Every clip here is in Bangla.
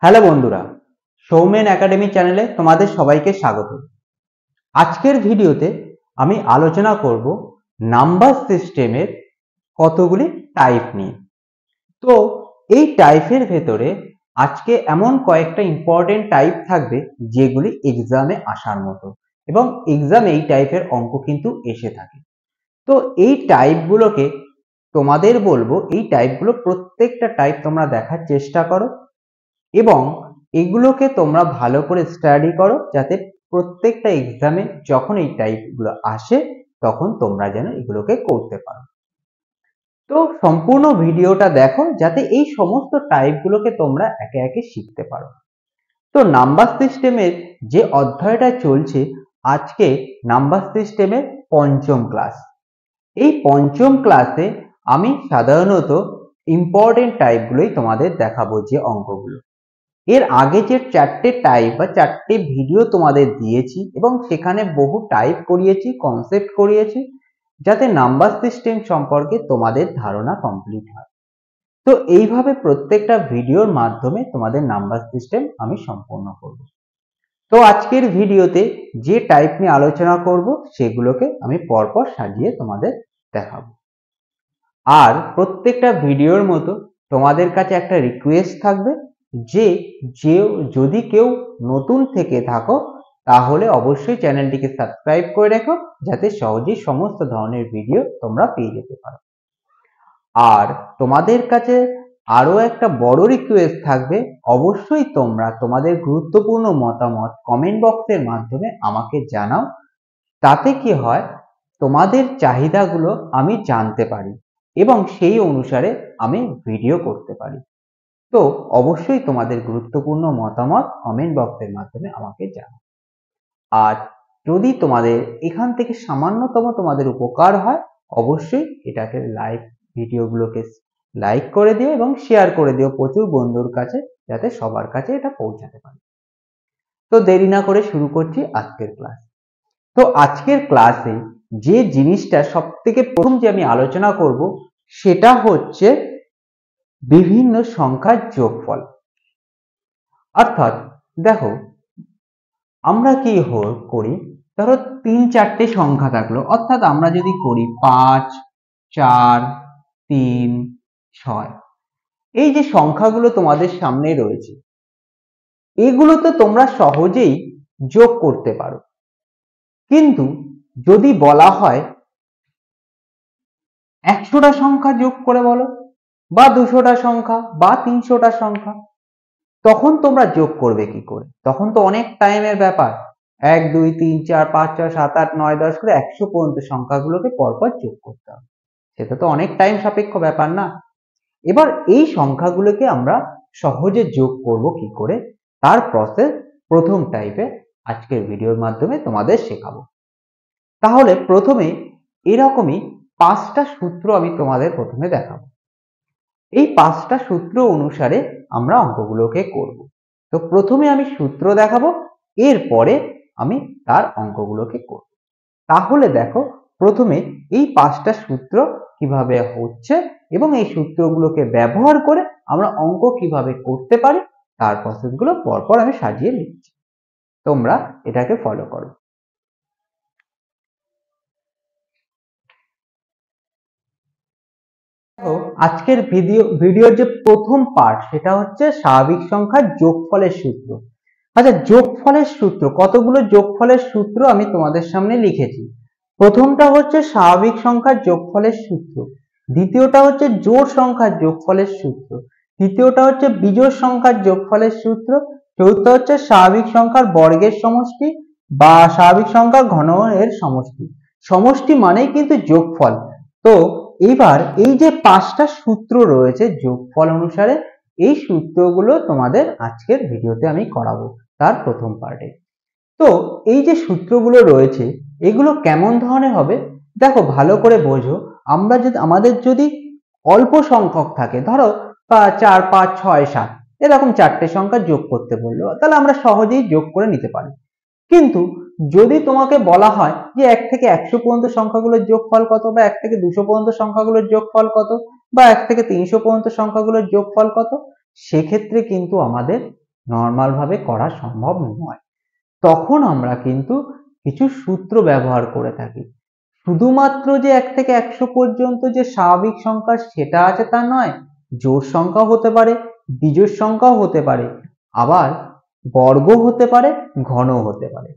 হ্যালো বন্ধুরা, সৌমেন একাডেমি চ্যানেলে তোমাদের সবাইকে স্বাগত। আজকের ভিডিওতে আমি আলোচনা করব নাম্বার সিস্টেমের কতগুলি টাইপ নিয়ে। তো এই টাইপের ভেতরে আজকে এমন কয়েকটা ইম্পর্টেন্ট টাইপ থাকবে যেগুলি এক্সামে আসার মতো, এবং এক্সামে এই টাইপের অঙ্ক কিন্তু এসে থাকে। তো এই টাইপগুলোকে তোমাদের বলবো, এই টাইপগুলো প্রত্যেকটা টাইপ তোমরা দেখার চেষ্টা করো এবং এগুলোকে তোমরা ভালো করে স্টাডি করো, যাতে প্রত্যেকটা এক্সামে যখন এই টাইপগুলো আসে তখন তোমরা যেন এগুলোকে করতে পারো। তো সম্পূর্ণ ভিডিওটা দেখো যাতে এই সমস্ত টাইপগুলোকে তোমরা একে একে শিখতে পারো। তো নাম্বার সিস্টেমের যে অধ্যায়টা চলছে আজকে নাম্বার সিস্টেমের পঞ্চম ক্লাস। এই পঞ্চম ক্লাসে আমি সাধারণত ইম্পর্টেন্ট টাইপগুলোই তোমাদের দেখাবো, যে অঙ্কগুলো। এর আগে যে চারটে টাইপ বা চারটে ভিডিও তোমাদের দিয়েছি এবং সেখানে বহু টাইপ করিয়েছি, কনসেপ্ট করিয়েছি, যাতে নাম্বার সিস্টেম সম্পর্কে তোমাদের ধারণা কমপ্লিট হয়। তো এইভাবে প্রত্যেকটা ভিডিওর মাধ্যমে তোমাদের নাম্বার সিস্টেম আমি সম্পূর্ণ করব। তো আজকের ভিডিওতে যে টাইপ নিয়ে আলোচনা করব সেগুলোকে আমি পরপর সাজিয়ে তোমাদের দেখাবো। আর প্রত্যেকটা ভিডিওর মতো তোমাদের কাছে একটা রিকোয়েস্ট থাকবে যে যদি কেউ নতুন থেকে থাকো তাহলে অবশ্যই চ্যানেলটিকে সাবস্ক্রাইব করে রেখো, যাতে সহজেই সমস্ত ধরনের ভিডিও তোমরা পেয়ে যেতে পারো। আর তোমাদের কাছে আরো একটা বড় রিকোয়েস্ট থাকবে, অবশ্যই তোমরা তোমাদের গুরুত্বপূর্ণ মতামত কমেন্ট বক্সের মাধ্যমে আমাকে জানাও। তাতে কি হয়, তোমাদের চাহিদাগুলো আমি জানতে পারি এবং সেই অনুসারে আমি ভিডিও করতে পারি। তো অবশ্যই তোমাদের গুরুত্বপূর্ণ মতামত কমেন্ট বক্সের মাধ্যমে আমাকে জানাও। আর যদি তোমাদের এখান থেকে সামান্যতম তোমাদের উপকার হয়, অবশ্যই এটাকে ভিডিওগুলোকে লাইক করে দিও এবং শেয়ার করে দিও প্রচুর বন্ধুর কাছে, যাতে সবার কাছে এটা পৌঁছাতে পারে। তো দেরি না করে শুরু করছি আজকের ক্লাস। তো আজকের ক্লাসে যে জিনিসটা সব থেকে প্রথম যে আমি আলোচনা করব সেটা হচ্ছে বিভিন্ন সংখ্যার যোগফল। অর্থাৎ দেখো, আমরা কি করি, ধরো 3-4টে সংখ্যা থাকলো, অর্থাৎ আমরা যদি করি 5, 4, 3, 6, এই যে সংখ্যাগুলো তোমাদের সামনে রয়েছে এগুলো তো তোমরা সহজেই যোগ করতে পারো। কিন্তু যদি বলা হয় 100টা সংখ্যা যোগ করে বলো, বা 200টা সংখ্যা, বা 300টা সংখ্যা, তখন তোমরা যোগ করবে কি করে? তখন তো অনেক টাইমের ব্যাপার। 1, 2, 3, 4, 5, 6, 7, 8, 9, 10 করে 100 পর্যন্ত সংখ্যাগুলোকে পরপর যোগ করতে হবে। সেটা তো অনেক টাইম সাপেক্ষ ব্যাপার না? এবার এই সংখ্যাগুলোকে আমরা সহজে যোগ করব কি করে, তার প্রসেস প্রথম টাইপে আজকের ভিডিওর মাধ্যমে তোমাদের শেখাবো। তাহলে প্রথমে এরকমই 5টা সূত্র আমি তোমাদের প্রথমে দেখাবো। এই 5টা সূত্র অনুসারে আমরা অঙ্কগুলোকে করব। তো প্রথমে আমি সূত্র দেখাবো, এরপরে আমি তার অঙ্কগুলোকে করব। তাহলে দেখো, প্রথমে এই 5টা সূত্র কিভাবে হচ্ছে এবং এই সূত্রগুলোকে ব্যবহার করে আমরা অঙ্ক কিভাবে করতে পারি তার প্রসেসগুলো পরপর আমি সাজিয়ে নিচ্ছি। তোমরা এটাকে ফলো করো। আজকের ভিডিওর যে প্রথম পার্ট সেটা হচ্ছে স্বাভাবিক সংখ্যার যোগফলের সূত্র। আচ্ছা, যোগফলের সূত্র, কতগুলো যোগফলের সূত্র আমি তোমাদের সামনে লিখেছি। প্রথমটা হচ্ছে স্বাভাবিক সংখ্যার যোগফলের সূত্র, দ্বিতীয়টা হচ্ছে জোড় সংখ্যার যোগফলের সূত্র, তৃতীয়টা হচ্ছে বিজোড় সংখ্যার যোগফলের সূত্র, চতুর্থ হচ্ছে স্বাভাবিক সংখ্যার বর্গের সমষ্টি বা স্বাভাবিক সংখ্যার ঘনের সমষ্টি। সমষ্টি মানেই কিন্তু যোগফল। তো এবার এই যে 5টা সূত্র রয়েছে যোগফল অনুসারে, এই সূত্রগুলো তোমাদের আজকের ভিডিওতে আমি করাবো তার প্রথম পার্টে। তো এই যে সূত্রগুলো রয়েছে এগুলো কেমন ধরনের হবে দেখো, ভালো করে বোঝো। আমাদের যদি অল্প সংখ্যক থাকে, ধরো 4, 5, 6, 7 এরকম 4টে সংখ্যা যোগ করতে বললো, তাহলে আমরা সহজেই যোগ করে নিতে পারি। কিন্তু যদি তোমাকে বলা হয় যে 1 থেকে 100 পর্যন্ত সংখ্যাগুলোর যোগফল কত, বা 1 থেকে 200 পর্যন্ত সংখ্যাগুলোর যোগফল কত, বা 1 থেকে 300 পর্যন্ত সংখ্যাগুলোর যোগফল কত, সেক্ষেত্রে কিন্তু আমাদের নর্মাল ভাবে করা সম্ভব নয়। তখন আমরা কিন্তু কিছু সূত্র ব্যবহার করে থাকি। শুধুমাত্র যে 1 থেকে 100 পর্যন্ত যে স্বাভাবিক সংখ্যা সেটা আছে তা নয়, জোড় সংখ্যাও হতে পারে, বিজোড় সংখ্যাও হতে পারে, আবার বর্গ হতে পারে, ঘনও হতে পারে।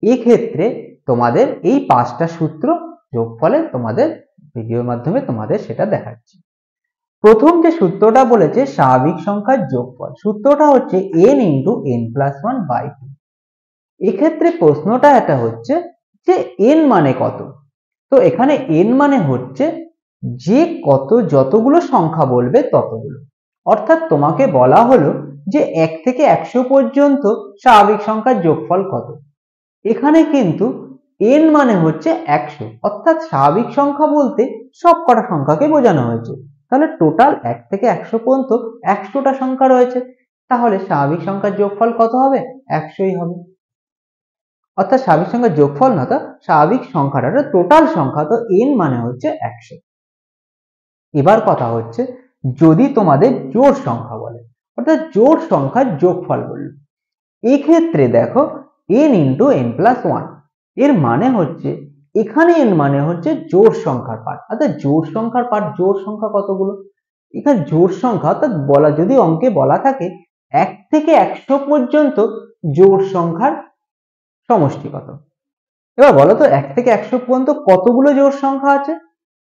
এক্ষেত্রে তোমাদের এই 5টা সূত্র যোগফলে তোমাদের ভিডিওর মাধ্যমে তোমাদের সেটা দেখাচ্ছি। প্রথম যে সূত্রটা বলেছে স্বাভাবিক সংখ্যার যোগফল, সূত্রটা হচ্ছে n × n+1/2। এক্ষেত্রে প্রশ্নটা এটা হচ্ছে যে n মানে কত। তো এখানে n মানে হচ্ছে যে যতগুলো সংখ্যা বলবে ততগুলো। অর্থাৎ তোমাকে বলা হলো যে 1 থেকে 100 পর্যন্ত স্বাভাবিক সংখ্যার যোগফল কত। এখানে কিন্তু n মানে হচ্ছে 100, অর্থাৎ স্বাভাবিক সংখ্যা বলতে সব কটা সংখ্যাকে বোঝানো হয়েছে। তাহলে টোটাল 1 থেকে 100 পর্যন্ত 100টা সংখ্যা রয়েছে, তাহলে স্বাভাবিক সংখ্যার যোগফল কত হবে? 100ই হবে। অর্থাৎ স্বাভাবিক সংখ্যার যোগফল না, তো স্বাভাবিক সংখ্যাটা টোটাল সংখ্যা, তো n মানে হচ্ছে 100। এবার কথা হচ্ছে যদি তোমাদের জোড় সংখ্যা বলে, অর্থাৎ জোড় সংখ্যার যোগফল বলল, এক্ষেত্রে দেখো n × n+1, এর মানে হচ্ছে এখানে n মানে হচ্ছে জোড় সংখ্যার পার্ট, অর্থাৎ জোড় সংখ্যার পার্ট। জোড় সংখ্যা কতগুলো? এখানে জোড় সংখ্যা অর্থাৎ যদি অঙ্কে বলা থাকে 1 থেকে 100 পর্যন্ত জোড় সংখ্যার সমষ্টি কত। এবার বলো তো 1 থেকে 100 পর্যন্ত কতগুলো জোড় সংখ্যা আছে?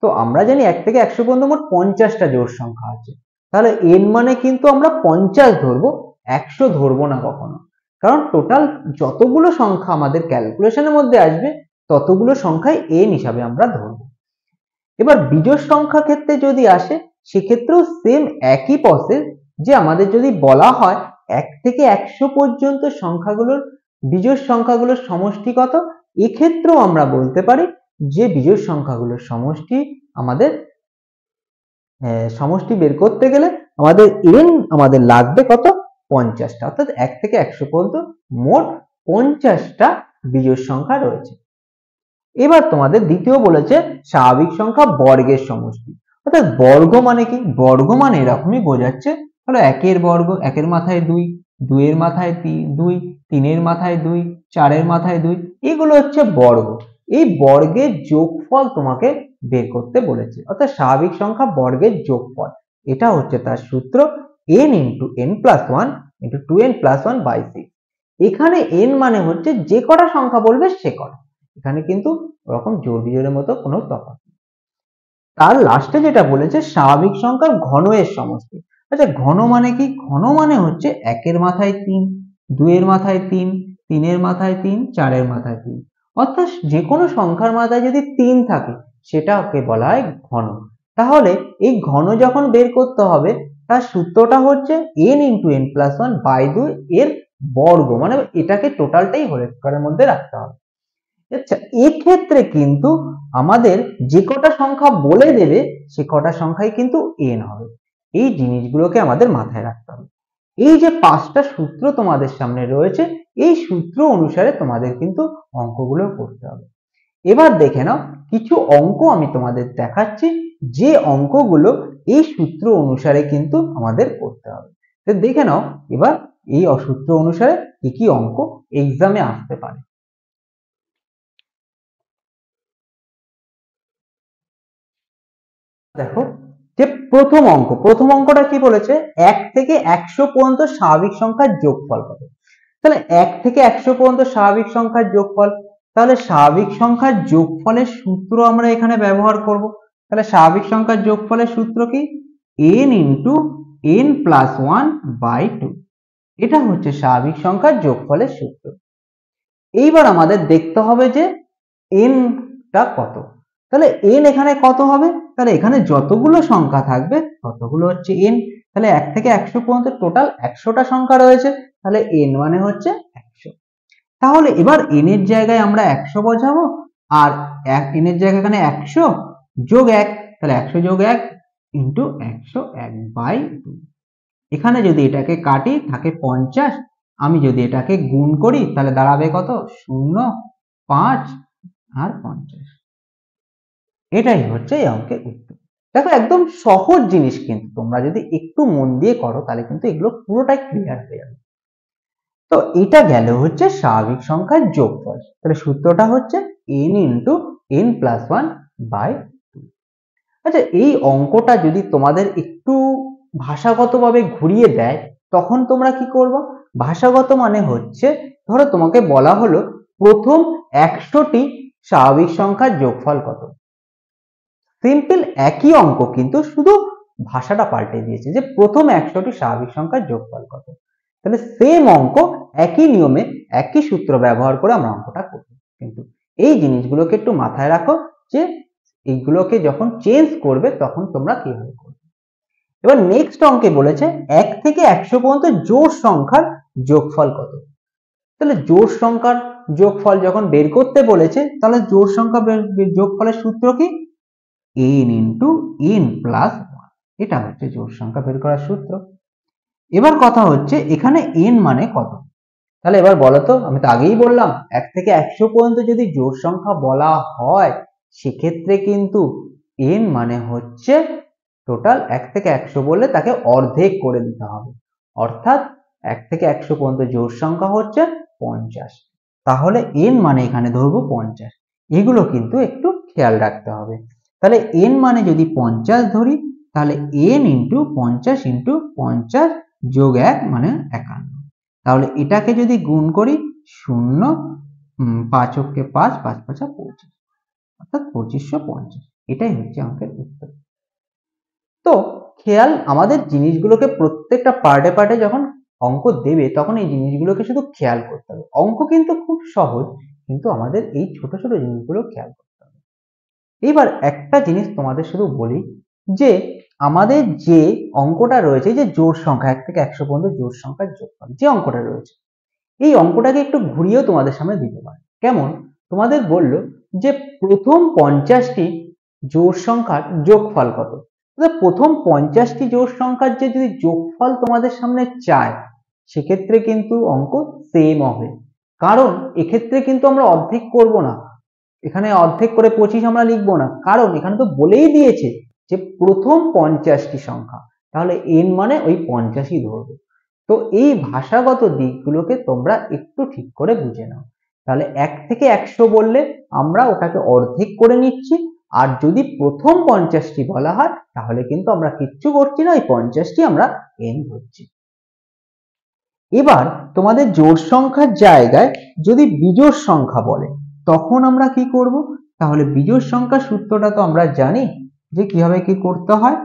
তো আমরা জানি 1 থেকে 100 পর্যন্ত মোট 50টা জোড় সংখ্যা আছে। তাহলে n মানে কিন্তু আমরা 50 ধরবো, 100 ধরবো না কখনো, কারণ টোটাল যতগুলো সংখ্যা আমাদের ক্যালকুলেশনের মধ্যে আসবে ততগুলো সংখ্যাই n হিসাবে আমরা ধরবো। এবার বিজোড় সংখ্যা ক্ষেত্রে যদি আসে, সেক্ষেত্রেও সেম একই প্রসেস, যে আমাদের যদি বলা হয় 1 থেকে 100 পর্যন্ত সংখ্যাগুলোর বিজোড় সংখ্যাগুলোর সমষ্টি কত, এক্ষেত্রেও আমরা বলতে পারি যে বিজোড় সংখ্যাগুলোর সমষ্টি আমাদের সমষ্টি বের করতে গেলে আমাদের লাগবে কত? 50টা। অর্থাৎ 1 থেকে 100 পর্যন্ত মোট 50টা বিজোড় সংখ্যা রয়েছে। এবার তোমাদের দ্বিতীয় বলেছে স্বাভাবিক সংখ্যা বর্গের সমষ্টি। অর্থাৎ বর্গ মানে কি? বর্গ মানে এরকমই বোঝাচ্ছে, হলো 1 বর্গ, 1 মাথায় 2, 2 মাথায় 2, 3 মাথায় 2, 4 মাথায় 2, এগুলো হচ্ছে বর্গ। এই বর্গের যোগফল তোমাকে বের করতে বলেছে, অর্থাৎ স্বাভাবিক সংখ্যা বর্গের যোগফল। এটা হচ্ছে তার সূত্র n × n+1 × 2n+1/6। এখানে n মানে হচ্ছে যে কটা সংখ্যা বলবে সে কটা, এখানে কিন্তু ওরকম জোড় বিজোড়ের মতো কোনো তফাৎ নেই। তার লাস্টে যেটা বলেছে স্বাভাবিক সংখ্যার ঘনের সমষ্টি। আচ্ছা, ঘন মানে কি? ঘন মানে হচ্ছে 1 মাথায় 3, 2 মাথায় 3, 3 মাথায় 3, 4 মাথায় 3। অর্থাৎ যে কোনো সংখ্যার মাথায় যদি 3 থাকে সেটাকে বলা হয় ঘন। তাহলে এই ঘন যখন বের করতে হবে, তার সূত্রটা হচ্ছে n × n+1/2 এর বর্গ, মানে এটাকে টোটালটাই হোল স্কয়ারের মধ্যে রাখতে হবে। আচ্ছা, এক্ষেত্রে কিন্তু আমাদের যে কটা সংখ্যা বলে দেবে সে কটা সংখ্যাই কিন্তু n হবে। এই জিনিসগুলোকে আমাদের মাথায় রাখতে হবে। এই যে 5টা সূত্র তোমাদের সামনে রয়েছে, এই সূত্র অনুসারে তোমাদের কিন্তু অঙ্কগুলো করতে হবে। এবার দেখে নাও কিছু অঙ্ক আমি তোমাদের দেখাচ্ছি, যে অঙ্কগুলো এই সূত্র অনুসারে কিন্তু আমাদের করতে হবে। তো দেখে নাও এবার এই সূত্র অনুসারে কি কি অঙ্ক এক্সামে আসতে পারে। দেখো যে প্রথম অঙ্কটা কি বলেছে, 1 থেকে 100 পর্যন্ত স্বাভাবিক সংখ্যার যোগফল কত। তাহলে 1 থেকে 100 পর্যন্ত স্বাভাবিক সংখ্যার যোগফল, তাহলে স্বাভাবিক সংখ্যার যোগফলের সূত্র আমরা এখানে ব্যবহার করব। তাহলে স্বাভাবিক সংখ্যার যোগফলের সূত্র কি? n × n+1/2। এটা হচ্ছে স্বাভাবিক সংখ্যার যোগফলের সূত্র। এইবার আমাদের দেখতে হবে যে n টা কত। তাহলে n এখানে কত হবে? তাহলে এখানে যতগুলো সংখ্যা থাকবে ততগুলো হচ্ছে n। তাহলে 1 থেকে 100 পর্যন্ত টোটাল 100টা সংখ্যা রয়েছে, তাহলে n মানে হচ্ছে 100। তাহলে এবার n এর জায়গায় আমরা 100 বসাবো, আর n এর জায়গায় এখানে 100 যোগ 1, তাহলে 100 যোগ 1 × 101/2। এখানে যদি এটাকে কাটি থাকে 50, আমি যদি এটাকে গুণ করি তাহলে দাঁড়াবে কত? 0, 5 আর 50। এটাই হচ্ছে এই অঙ্কের উত্তর। দেখো একদম সহজ জিনিস, কিন্তু তোমরা যদি একটু মন দিয়ে করো তাহলে কিন্তু এগুলো পুরোটাই ক্লিয়ার হয়ে যাবে। তো এটা গেল হচ্ছে স্বাভাবিক সংখ্যার যোগফল। তাহলে সূত্রটা হচ্ছে n ইন্টু n প্লাস 1/2। আচ্ছা, এই অঙ্কটা যদি তোমাদের একটু ভাষাগতভাবে ঘুরিয়ে দেয় তখন তোমরা কি করবে? ভাষাগত মানে হচ্ছে, ধরো তোমাকে বলা হলো প্রথম 100টি স্বাভাবিক সংখ্যার যোগফল কত। সিম্পল একই অঙ্ক, কিন্তু শুধু ভাষাটা পাল্টে দিয়েছে যে প্রথম 100টি স্বাভাবিক সংখ্যার যোগফল কত। তাহলে সেম অঙ্ক একই নিয়মে একই সূত্র ব্যবহার করে আমরা অঙ্কটা করব। কিন্তু এই জিনিসগুলোকে একটু মাথায় রাখো যে এইগুলোকে যখন চেঞ্জ করবে তখন তোমরা কিভাবে করবে। এবার নেক্সট অঙ্কে বলেছে 1 থেকে 100 পর্যন্ত জোড় সংখ্যার যোগফল কত। তাহলে জোড় সংখ্যার যোগফল যখন বের করতে বলেছে, তাহলে জোড় সংখ্যা যোগফলের সূত্র কি? n into n plus 1। এটা হচ্ছে জোড় সংখ্যা বের করার সূত্র। এবার কথা হচ্ছে এখানে n মানে কত। তাহলে এবার বলো তো, আমি তো আগেই বললাম 1 থেকে 100 পর্যন্ত যদি জোড় সংখ্যা বলা হয় সেক্ষেত্রে কিন্তু n মানে হচ্ছে টোটাল 1 থেকে 100 বললে তাকে অর্ধেক করে দিতে হবে, অর্থাৎ 1 থেকে 100 পর্যন্ত জোড় সংখ্যা হচ্ছে 50। তাহলে n মানে এখানে ধরবো 50। এগুলো কিন্তু একটু খেয়াল রাখতে হবে। তাহলে n মানে যদি 50 ধরি, তাহলে n ইন্টু 50 ইন্টু 50 যোগ 1 মানে 51। তাহলে এটাকে যদি গুণ করি 0, 5 অক্ষে 5, 5 5 25, অর্থাৎ 2550। এটাই হচ্ছে অঙ্কের উত্তর। তো খেয়াল, আমাদের জিনিসগুলোকে প্রত্যেকটা পার্টে পার্টে যখন অঙ্ক দেবে তখন এই জিনিসগুলোকে শুধু খেয়াল করতে হবে। অঙ্ক কিন্তু খুব সহজ, কিন্তু আমাদের এই ছোট ছোট জিনিসগুলো খেয়াল করতে হবে। এবার একটা জিনিস তোমাদের শুধু বলি যে আমাদের যে অঙ্কটা রয়েছে, যে জোড় সংখ্যা 1 থেকে 100 পর্যন্ত জোড় সংখ্যার যোগফল যে অঙ্কটা রয়েছে, এই অঙ্কটাকে একটু ঘুরিয়েও তোমাদের সামনে দিতে পারে। কেমন? তোমাদের বলল যে প্রথম 50টি জোড় সংখ্যার যোগফল কত। প্রথম 50টি জোড় সংখ্যার যে যদি যোগফল তোমাদের সামনে চায় সেক্ষেত্রে কিন্তু অঙ্ক সেম হবে, কারণ এক্ষেত্রে কিন্তু আমরা অর্ধেক করব না, এখানে অর্ধেক করে 25 আমরা লিখবো না, কারণ এখানে তো বলেই দিয়েছে যে প্রথম 50টি সংখ্যা, তাহলে n মানে ওই 50ই ধরবে। তো এই ভাষাগত দিকগুলোকে তোমরা একটু ঠিক করে বুঝে নাও। তাহলে 1 থেকে 100 বললে আমরা ওটাকে অর্ধেক করে নিচ্ছি, আর যদি প্রথম 50টি বলা হয় তাহলে কিন্তু আমরা কিচ্ছু করছি না, ওই 50টি আমরা n ধরছি। এবার তোমাদের জোড় সংখ্যার জায়গায় যদি বিজোড় সংখ্যা বলে তখন আমরা কি করব? তাহলে বিজোড় সংখ্যার সূত্রটা তো আমরা জানি যে কিভাবে কি করতে হয়।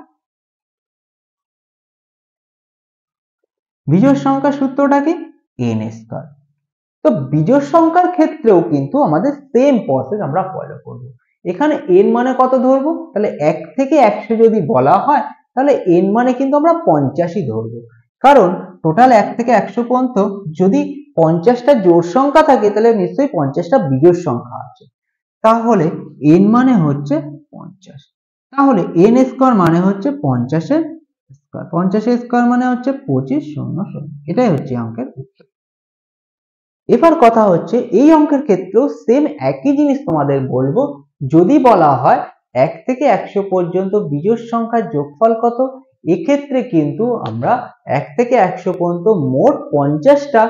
বিজোড় সংখ্যার সূত্রটা কি? n square. তো বিজোড় সংখ্যার ক্ষেত্রেও কিন্তু আমাদের সেম প্রসেস আমরা ফলো করব। এখানে n মানে কত ধরবো? তাহলে 1 থেকে 100 যদি বলা হয় তাহলে n মানে কিন্তু আমরা 50ই ধরবো, কারণ টোটাল 1 থেকে 100 পর্যন্ত যদি 50টা জোড় সংখ্যা থাকে তাহলে নিশ্চয়ই 50টা বিজোড় সংখ্যা আছে। তাহলে n মানে হচ্ছে 50। তাহলে n স্কয়ার মানে হচ্ছে 50 এর স্কয়ার, 50 এর স্কয়ার মানে হচ্ছে 25 0 0। এটাই হচ্ছে অঙ্কের উত্তর। এবার কথা হচ্ছে এই অঙ্কের ক্ষেত্রেও সেম একই জিনিস তোমাদের বলবো, যদি বলা হয় 1 থেকে 100 পর্যন্ত বিজোড় সংখ্যার যোগফল কত, এক্ষেত্রে কিন্তু আমরা 1 থেকে 100 পর্যন্ত মোট 50টা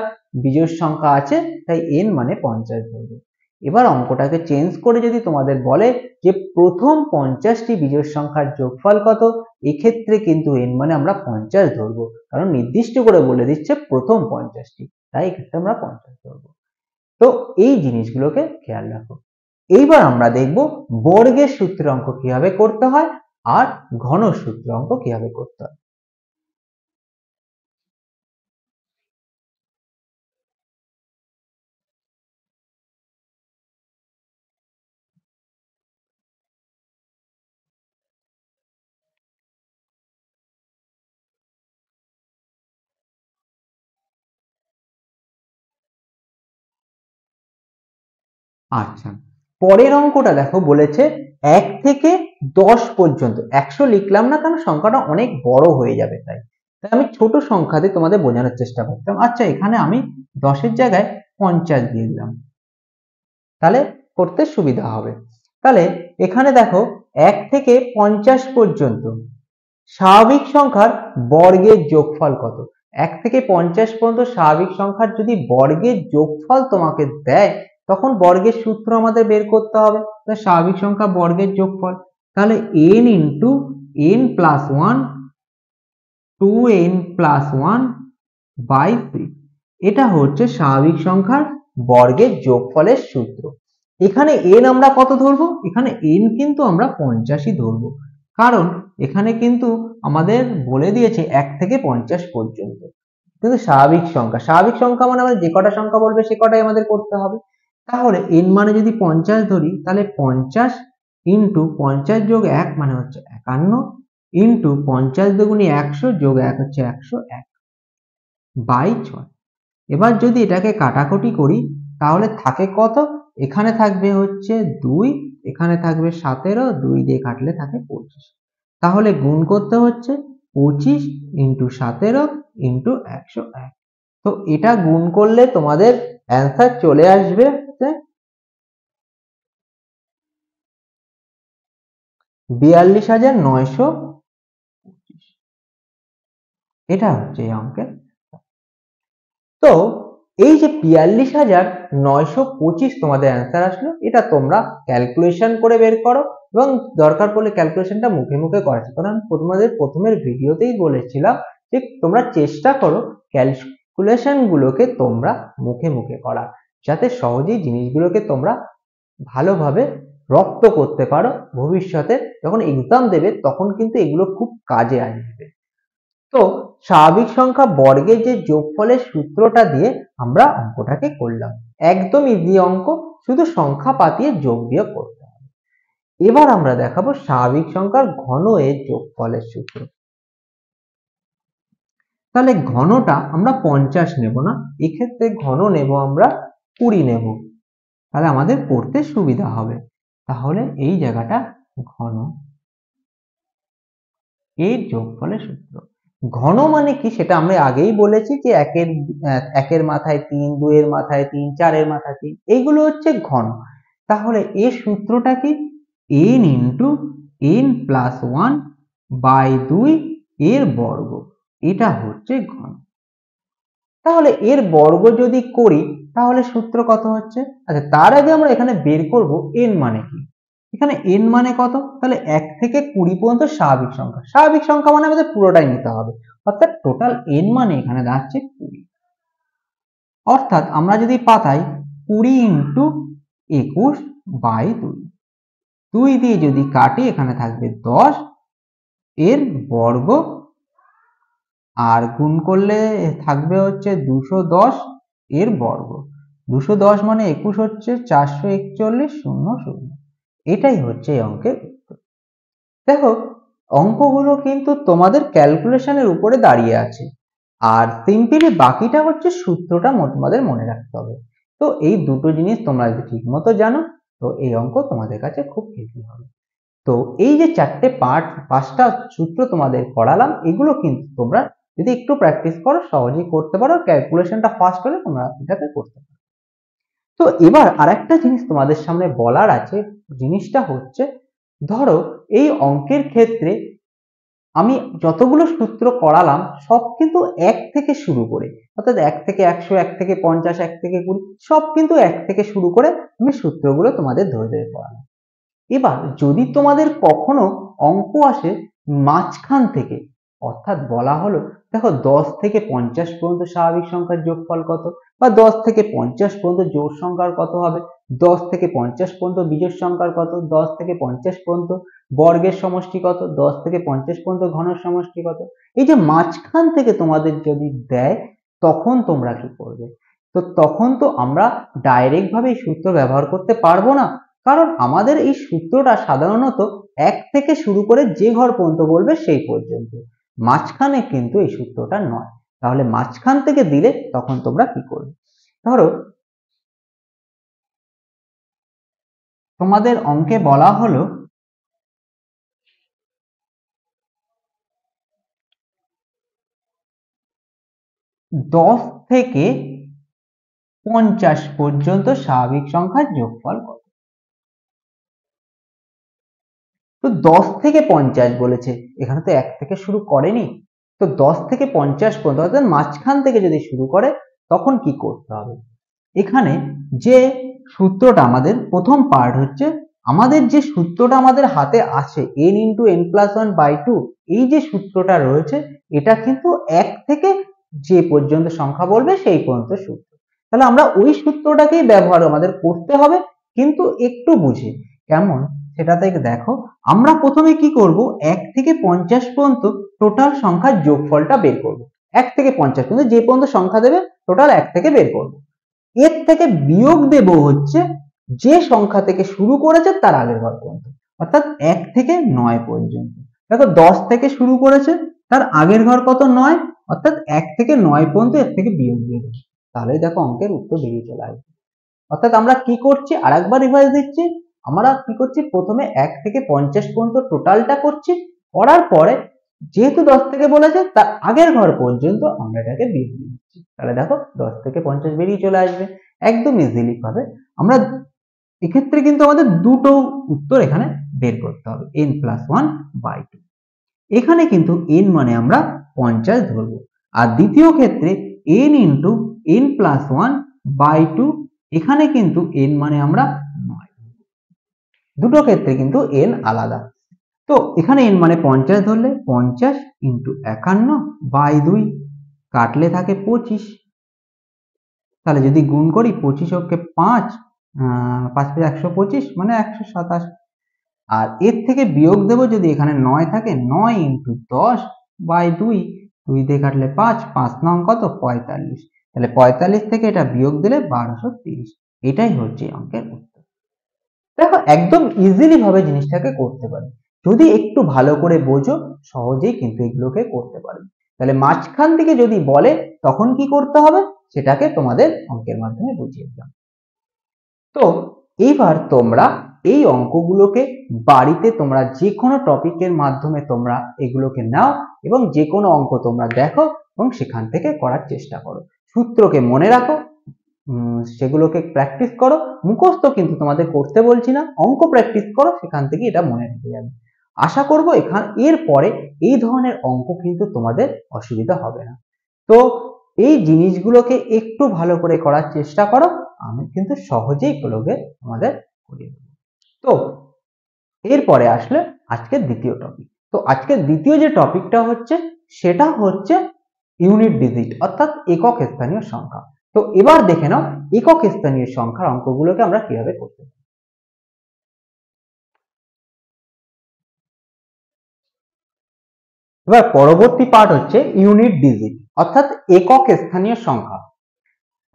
বিজোড় সংখ্যা আছে, তাই n মানে 50 ধরবো। এবার অঙ্কটাকে চেঞ্জ করে যদি তোমাদের বলে যে প্রথম 50টি বিজোড় সংখ্যার যোগফল কত, এক্ষেত্রে কিন্তু n মানে আমরা 50 ধরবো, কারণ নির্দিষ্ট করে বলে দিচ্ছে প্রথম 50টি, তাই এক্ষেত্রে আমরা 50 ধরবো। তো এই জিনিসগুলোকে খেয়াল রাখো। এইবার আমরা দেখব বর্গের সূত্রের অঙ্ক কিভাবে করতে হয় আর ঘন সূত্রের অঙ্ক কিভাবে করতে হয়। আচ্ছা, পরের অঙ্কটা দেখো বলেছে 1 থেকে 10 পর্যন্ত। 100 লিখলাম না কারণ সংখ্যাটা অনেক বড় হয়ে যাবে, তাই আমি ছোট সংখ্যাতে তোমাদের বোঝানোর চেষ্টা করতাম। আচ্ছা, এখানে আমি 10 এর জায়গায় 50 দিয়ে দিলাম, তাহলে করতে সুবিধা হবে। তাহলে এখানে দেখো 1 থেকে 50 পর্যন্ত স্বাভাবিক সংখ্যার বর্গের যোগফল কত। 1 থেকে 50 পর্যন্ত স্বাভাবিক সংখ্যার যদি বর্গের যোগফল তোমাকে দেয় তখন বর্গের সূত্র আমাদের বের করতে হবে। স্বাভাবিক সংখ্যা বর্গের যোগফল, তাহলে n into n plus 1 2n plus 1 by 3, এটা হচ্ছে স্বাভাবিক সংখ্যার বর্গের যোগফলের সূত্র। এখানে n আমরা কত ধরবো? এখানে n কিন্তু আমরা 50ই ধরবো, কারণ এখানে কিন্তু আমাদের বলে দিয়েছে 1 থেকে 50 পর্যন্ত। কিন্তু স্বাভাবিক সংখ্যা মানে আমরা যে কটা সংখ্যা বলবে সে কটাই আমাদের করতে হবে। তাহলে n মানে যদি 50 ধরি, তাহলে 50 ইন্টু 50 যোগ 1 মানে হচ্ছে 51 ইন্টু 50 দুগুণী 100 যোগ 1 হচ্ছে 101 বাই 6। এবার যদি এটাকে কাটাকুটি করি তাহলে থাকে কত? এখানে থাকবে হচ্ছে 2, এখানে থাকবে 17, 2 দিয়ে কাটলে থাকে 25। তাহলে গুণ করতে হচ্ছে 25 ইন্টু 17 ইন্টু 101। তো এটা গুণ করলে তোমাদের অ্যান্সার চলে আসবে 42,925। এটা হচ্ছে এই অঙ্কের। তো এই যে 42,925 তোমাদের অ্যান্সার আসলো, এটা তোমরা ক্যালকুলেশন করে বের করো এবং দরকার পড়লে ক্যালকুলেশনটা মুখে মুখে করাচ্ছি, কারণ তোমাদের প্রথমের ভিডিওতেই বলেছিলাম যে তোমরা চেষ্টা করো ক্যালকুলেশন গুলোকে তোমরা মুখে মুখে করা, যাতে সহজেই জিনিসগুলোকে তোমরা ভালোভাবে রপ্ত করতে পারো। ভবিষ্যতে যখন এক্সাম দেবে তখন কিন্তু এগুলো খুব কাজে আসবে। তো স্বাভাবিক সংখ্যা বর্গের যে যোগফলের সূত্রটা দিয়ে আমরা অঙ্কটাকে করলাম, একদম ইজি অঙ্ক, শুধু সংখ্যা পাতিয়ে যোগ বিয়োগ করতে হবে। এবার আমরা দেখাবো স্বাভাবিক সংখ্যার ঘন এর যোগফলের সূত্র। তাহলে ঘনটা আমরা 50 নেব না, এক্ষেত্রে ঘন নেব আমরা 20 নেব, তাহলে আমাদের করতে সুবিধা হবে। তাহলে এই জায়গাটা ঘন এর যোগফলের সূত্র। ঘন মানে কি সেটা আমরা আগেই বলেছি যে একের মাথায় 3, 2 এর মাথায় 3, 4 এর মাথায় 3, এইগুলো হচ্ছে ঘন। তাহলে এর সূত্রটা কি? n into n plus 1 by 2 এর বর্গ, এটা হচ্ছে ঘন। তাহলে এর বর্গ যদি করি তাহলে সূত্র কত হচ্ছে? আচ্ছা, তার আগে আমরা এখানে বের করব n মানে কি। এখানে n মানে কত? তাহলে 1 থেকে 20 পর্যন্ত স্বাভাবিক সংখ্যা। স্বাভাবিক সংখ্যা মানে আমাদের পুরোটাই নিতে হবে, অর্থাৎ টোটাল n মানে এখানে দাঁড়াচ্ছে 20। অর্থাৎ আমরা যদি পাতাই 20 ইন্টু 21 বাই 2, 2 দিয়ে যদি কাটি এখানে থাকবে 10 এর বর্গ, আর গুণ করলে থাকবে হচ্ছে 210 এর বর্গ। 210 মানে 21 হচ্ছে 441 0 0। এটাই হচ্ছে এই অঙ্কের উত্তর। দেখো, অঙ্কগুলো কিন্তু তোমাদের ক্যালকুলেশনের উপরে দাঁড়িয়ে আছে, আর সিম্পলি বাকিটা হচ্ছে সূত্রটা তোমাদের মনে রাখতে হবে। তো এই দুটো জিনিস তোমরা যদি ঠিক মতো জানো তো এই অঙ্ক তোমাদের কাছে খুব ইজি হবে। তো এই যে 4টে পার্ট, 5টা সূত্র তোমাদের পড়ালাম, এগুলো কিন্তু তোমরা যদি একটু প্র্যাকটিস করো সহজেই করতে পারো, ক্যালকুলেশনটা ফাস্ট হলে তোমরা এটাকে করতে পারো। তো এবার আরেকটা জিনিস তোমাদের সামনে বলার আছে, জিনিসটা হচ্ছে ধরো এই অঙ্কের ক্ষেত্রে আমি যতগুলো সূত্র করালাম সব কিন্তু 1 থেকে শুরু করে, অর্থাৎ 1 থেকে 100, 1 থেকে 50, 1 থেকে 20, সব কিন্তু 1 থেকে শুরু করে আমি সূত্রগুলো তোমাদের ধরে ধরে পড়ালাম। এবার যদি তোমাদের কখনো অঙ্ক আসে মাঝখান থেকে, অর্থাৎ বলা হলো দেখো 10 থেকে 50 পর্যন্ত স্বাভাবিক সংখ্যার যোগফল কত, বা 10 থেকে 50 পর্যন্ত জোড় সংখ্যার কত হবে, 10 থেকে 50 পর্যন্ত বিজোড় সংখ্যার কত, 10 থেকে 50 পর্যন্ত বর্গের সমষ্টি কত, 10 থেকে 50 পর্যন্ত ঘনের সমষ্টি কত, এই যে মাঝখান থেকে তোমাদের যদি দেয় তখন তোমরা কি করবে? তো তখন তো আমরা ডাইরেক্ট ভাবে এই সূত্র ব্যবহার করতে পারবো না, কারণ আমাদের এই সূত্রটা সাধারণত 1 থেকে শুরু করে যে ঘর পর্যন্ত বলবে সেই পর্যন্ত, মাঝখানে কিন্তু এই সূত্রটা নয়। তাহলে মাঝখান থেকে দিলে তখন তোমরা কি করবে? ধরো তোমাদের অঙ্কে বলা হলো 10 থেকে 50 পর্যন্ত স্বাভাবিক সংখ্যার যোগফল কত। তো 10 থেকে 50 বলেছে, এখানে তো 1 থেকে শুরু করেনি, তো 10 থেকে 50 পর্যন্ত অর্থাৎ মাঝখান থেকে যদি শুরু করে তখন কি করতে হবে? এখানে যে সূত্রটা আমাদের প্রথম পার্ট হচ্ছে, আমাদের যে সূত্রটা আমাদের হাতে আছে n × n+1/2, এই যে সূত্রটা রয়েছে এটা কিন্তু 1 থেকে যে পর্যন্ত সংখ্যা বলবে সেই পর্যন্ত সূত্র। তাহলে আমরা ওই সূত্রটাকেই ব্যবহার আমাদের করতে হবে, কিন্তু একটু বুঝে। কেমন সেটা থেকে দেখো, আমরা প্রথমে কি করব, 1 থেকে 50 পর্যন্ত টোটাল সংখ্যার যোগফলটা বের করব। 1 থেকে 50 পর্যন্ত যে পর্যন্ত সংখ্যা দেবে টোটাল 1 থেকে বের করব। এর থেকে বিয়োগ দেব হচ্ছে যে সংখ্যা থেকে শুরু করেছে তার আগের ঘর পর্যন্ত, অর্থাৎ 1 থেকে 9 পর্যন্ত। দেখো 10 থেকে শুরু করেছে, তার আগের ঘর কত? 9, অর্থাৎ 1 থেকে 9 পর্যন্ত এর থেকে বিয়োগ দিয়ে দেবো, তাহলেই দেখো অঙ্কের উত্তর বেরিয়ে চলে আসবে। অর্থাৎ আমরা কি করছি, আরেকবার রিভাইজ দিচ্ছি, আমরা কি করছি, প্রথমে 1 থেকে 50 পর্যন্ত টোটালটা করছি, করার পরে যেহেতু 10 থেকে বলেছে তার আগের ঘর পর্যন্ত আমরা এটাকে বিয়োগ দিয়ে দিচ্ছি, তাহলে দেখো 10 থেকে 50 বেরিয়ে চলে আসবে একদম ইজিলি ভাবে। আমরা এক্ষেত্রে কিন্তু আমাদের দুটো উত্তর এখানে বের করতে হবে, n+1/2। এখানে কিন্তু n মানে আমরা 50 ধরবো, আর দ্বিতীয় ক্ষেত্রে n × n+1/2, এখানে কিন্তু n মানে আমরা 9। দুটো ক্ষেত্রে কিন্তু n আলাদা। তো এখানে n মানে 50 ধরলে 50 × 51/2, কাটলে থাকে 25। তাহলে যদি গুণ করি 25 কে 5, 5 × 125 মানে 127। আর এর থেকে বিয়োগ দেব যদি এখানে 9 থাকে, 9 × 10/2, 2 দিয়ে কাটলে 5, 5 9 কত? 45। তাহলে 45 থেকে এটা বিয়োগ দিলে 1230। এটাই হচ্ছে অঙ্কের উত্তর। দেখো একদম ইজিলি ভাবে জিনিসটাকে করতে পারি, যদি একটু ভালো করে বোঝো সহজেই কিন্তু এগুলোকে করতে পারবে। তাহলে মাঝখান থেকে যদি বলে তখন কি করতে হবে সেটাকে তোমাদের অঙ্কের মাধ্যমে বুঝিয়ে দিলাম। তো এইবার তোমরা এই অঙ্কগুলোকে বাড়িতে তোমরা যে কোনো টপিকের মাধ্যমে তোমরা এগুলোকে নাও এবং যে কোনো অঙ্ক তোমরা দেখো এবং সেখান থেকে করার চেষ্টা করো। সূত্রকে মনে রাখো, সেগুলোকে প্র্যাকটিস করো। মুখস্থ কিন্তু তোমাদের করতে বলছি না, অঙ্ক প্র্যাকটিস করো, সেখান থেকে এটা মনে রেখে যাবে। আশা করবো এরপরে এই ধরনের অঙ্ক কিন্তু তোমাদের অসুবিধা হবে না। তো এই জিনিসগুলোকে একটু ভালো করে করার চেষ্টা করো, আমি কিন্তু সহজেই এগুলোকে আমাদের করিয়ে দেবো। তো এরপরে আসলে আজকের দ্বিতীয় টপিক। তো আজকের দ্বিতীয় যে টপিকটা হচ্ছে সেটা হচ্ছে ইউনিট ডিজিট, অর্থাৎ একক স্থানীয় সংখ্যা। তো এবার দেখে নাও একক স্থানীয় সংখ্যার অঙ্কগুলোকে আমরা কিভাবে করতে পারি। এবার পরবর্তী পার্ট হচ্ছে ইউনিট ডিজিট, অর্থাৎ একক স্থানীয় সংখ্যা।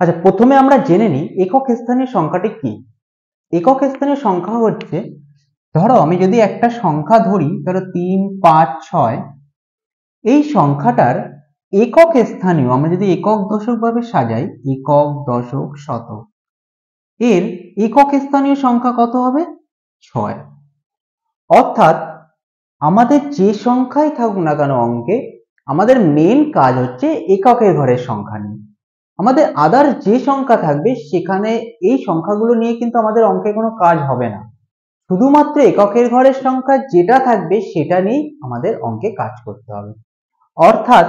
আচ্ছা, প্রথমে আমরা জেনে নিই একক স্থানীয় সংখ্যাটি কি। একক স্থানীয় সংখ্যা হচ্ছে, ধরো আমি যদি একটা সংখ্যা ধরি, ধরো 3 5 6, এই সংখ্যাটার একক স্থানীয় আমরা যদি একক দশক ভাবে সাজাই, একক দশক শতক, এর একক স্থানীয় সংখ্যা কত হবে? 6। অর্থাৎ আমাদের যে সংখ্যাই থাকুক না কেন অঙ্কে, আমাদের মেন কাজ হচ্ছে এককের ঘরের সংখ্যা নিয়ে। আমাদের আদার যে সংখ্যা থাকবে সেখানে এই সংখ্যাগুলো নিয়ে কিন্তু আমাদের অঙ্কে কোনো কাজ হবে না, শুধুমাত্র এককের ঘরের সংখ্যা যেটা থাকবে সেটা নিয়েই আমাদের অঙ্কে কাজ করতে হবে। অর্থাৎ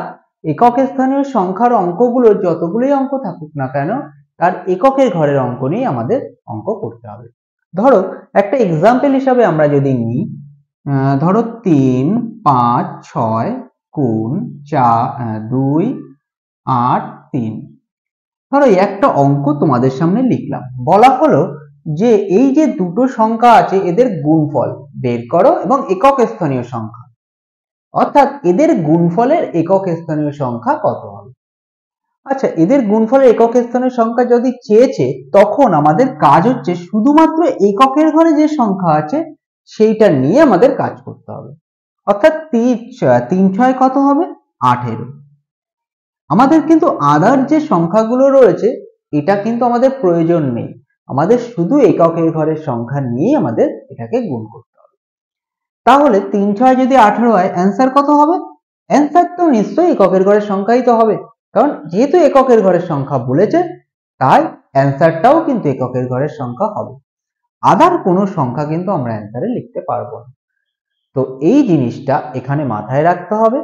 একক স্থানীয় সংখ্যার অঙ্কগুলো যতগুলোই অঙ্ক থাকুক না কেন, তার এককের ঘরের অঙ্ক নিয়ে আমাদের অঙ্ক করতে হবে। ধরো একটা এক্সাম্পল হিসাবে আমরা যদি নিই, ধরো 3 5 6 গুণ 2 8 3। ধরো একটা অঙ্ক তোমাদের সামনে লিখলাম, বলা হলো যে এই যে দুটো সংখ্যা আছে এদের গুণফল বের করো এবং একক স্থানীয় সংখ্যা, অর্থাৎ এদের গুণফলের একক স্থানীয় সংখ্যা কত হবে। আচ্ছা, এদের গুণফলের একক স্থানীয় সংখ্যা যদি চেয়েছে, তখন আমাদের কাজ হচ্ছে শুধুমাত্র এককের ঘরে যে সংখ্যা আছে সেইটা নিয়ে আমাদের কাজ করতে হবে। অর্থাৎ 3 6 কত হবে? 18। আমাদের কিন্তু আদার যে সংখ্যাগুলো রয়েছে এটা কিন্তু আমাদের প্রয়োজন নেই, আমাদের শুধু এককের ঘরের সংখ্যা নিয়ে আমাদের এটাকে গুণ করতে হবে। তাহলে 3 6 যদি 18 হয়, অ্যান্সার কত হবে? অ্যান্সার তো নিশ্চয়ই এককের ঘরের সংখ্যাই তো হবে, কারণ যেহেতু এককের ঘরের সংখ্যা বলেছে তাই অ্যান্সারটাও কিন্তু এককের ঘরের সংখ্যা হবে। আদার কোনো সংখ্যা কিন্তু আমরা অ্যান্সারে লিখতে পারবো না। তো এই জিনিসটা এখানে মাথায় রাখতে হবে।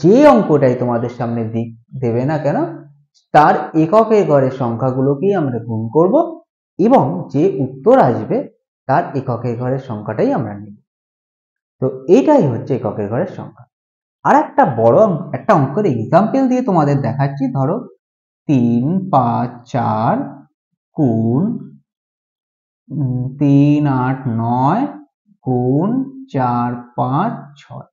যে অঙ্কটাই তোমাদের সামনে দেবে না কেন তার এককের ঘরের সংখ্যাগুলোকেই আমরা গুণ করব এবং যে উত্তর আসবে তার এককের ঘরের সংখ্যাটাই আমরা নেব। তো এটাই হচ্ছে এককের ঘরের সংখ্যা। আর একটা বড় একটা অঙ্কের এক্সাম্পল দিয়ে তোমাদের দেখাচ্ছি। ধরো 3, 5, 4 গুণ 3, 8, 9 গুণ 4, 5, 6।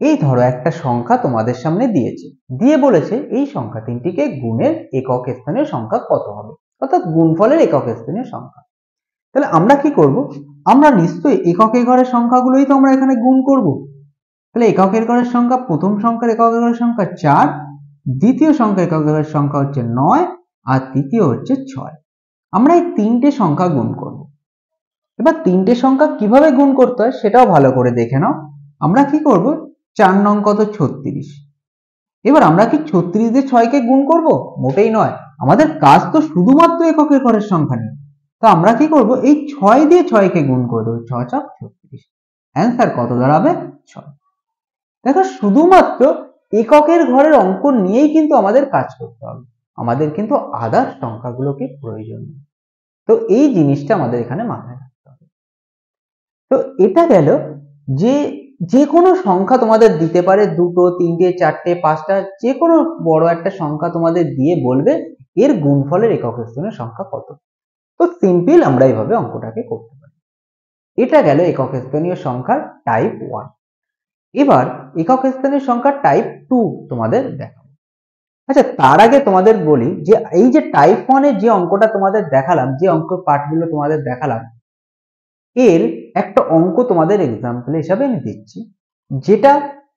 এই ধরো একটা সংখ্যা তোমাদের সামনে দিয়েছে, দিয়ে বলেছে এই সংখ্যা তিনটিকে গুণের একক স্থানীয় সংখ্যা কত হবে, অর্থাৎ গুণফলের একক স্থানীয় সংখ্যা। তাহলে আমরা কি করব, আমরা নিশ্চয়ই এককের ঘরের সংখ্যাগুলোই তো আমরা এখানে গুণ করব। তাহলে এককের ঘরের সংখ্যা, প্রথম সংখ্যার এককের ঘরের সংখ্যা 4, দ্বিতীয় সংখ্যা এককের ঘরের সংখ্যা হচ্ছে 9 আর তৃতীয় হচ্ছে 6। আমরা এই তিনটে সংখ্যা গুণ করব। এবার তিনটে সংখ্যা কিভাবে গুণ করতে হয় সেটাও ভালো করে দেখে নাও। আমরা কি করব, 4 নং কত 36। এবার আমরা কি 36 দিয়ে 6 কে গুণ করব? মোটেই নয়, আমাদের কাজ তো শুধুমাত্র এককের ঘরের সংখ্যা নিয়ে। তো আমরা কি করব, এই 6 দিয়ে 6 কে গুণ করে দেবো, 6 × 36। অ্যান্সার কত দাঁড়াবে? 6। দেখো শুধুমাত্র এককের ঘরের অঙ্ক নিয়েই কিন্তু আমাদের কাজ করতে হবে, আমাদের কিন্তু আদার সংখ্যাগুলোকে প্রয়োজন নেই। তো এই জিনিসটা আমাদের এখানে মাথায় রাখতে হবে। তো এটা গেল যে কোনো সংখ্যা তোমাদের দিতে পারে, 2, 3, 4, 5টা, যে কোনো বড় একটা সংখ্যা তোমাদের দিয়ে বলবে এর গুণফলের একক স্থানীয় সংখ্যা কত। তো সিম্পল আমরা এইভাবে অঙ্কটাকে করতে পারি। এটা গেল একক স্থানীয় সংখ্যার টাইপ 1। এবার একক স্থানীয় সংখ্যার টাইপ 2 তোমাদের দেখাবো। আচ্ছা, তার আগে তোমাদের বলি যে এই যে টাইপ 1 এর যে অঙ্কটা তোমাদের দেখালাম, যে অঙ্ক পার্টগুলো তোমাদের দেখালাম, এর একটা অঙ্ক তোমাদের এক্সাম্পল হিসাবে আমি দিচ্ছি, যেটা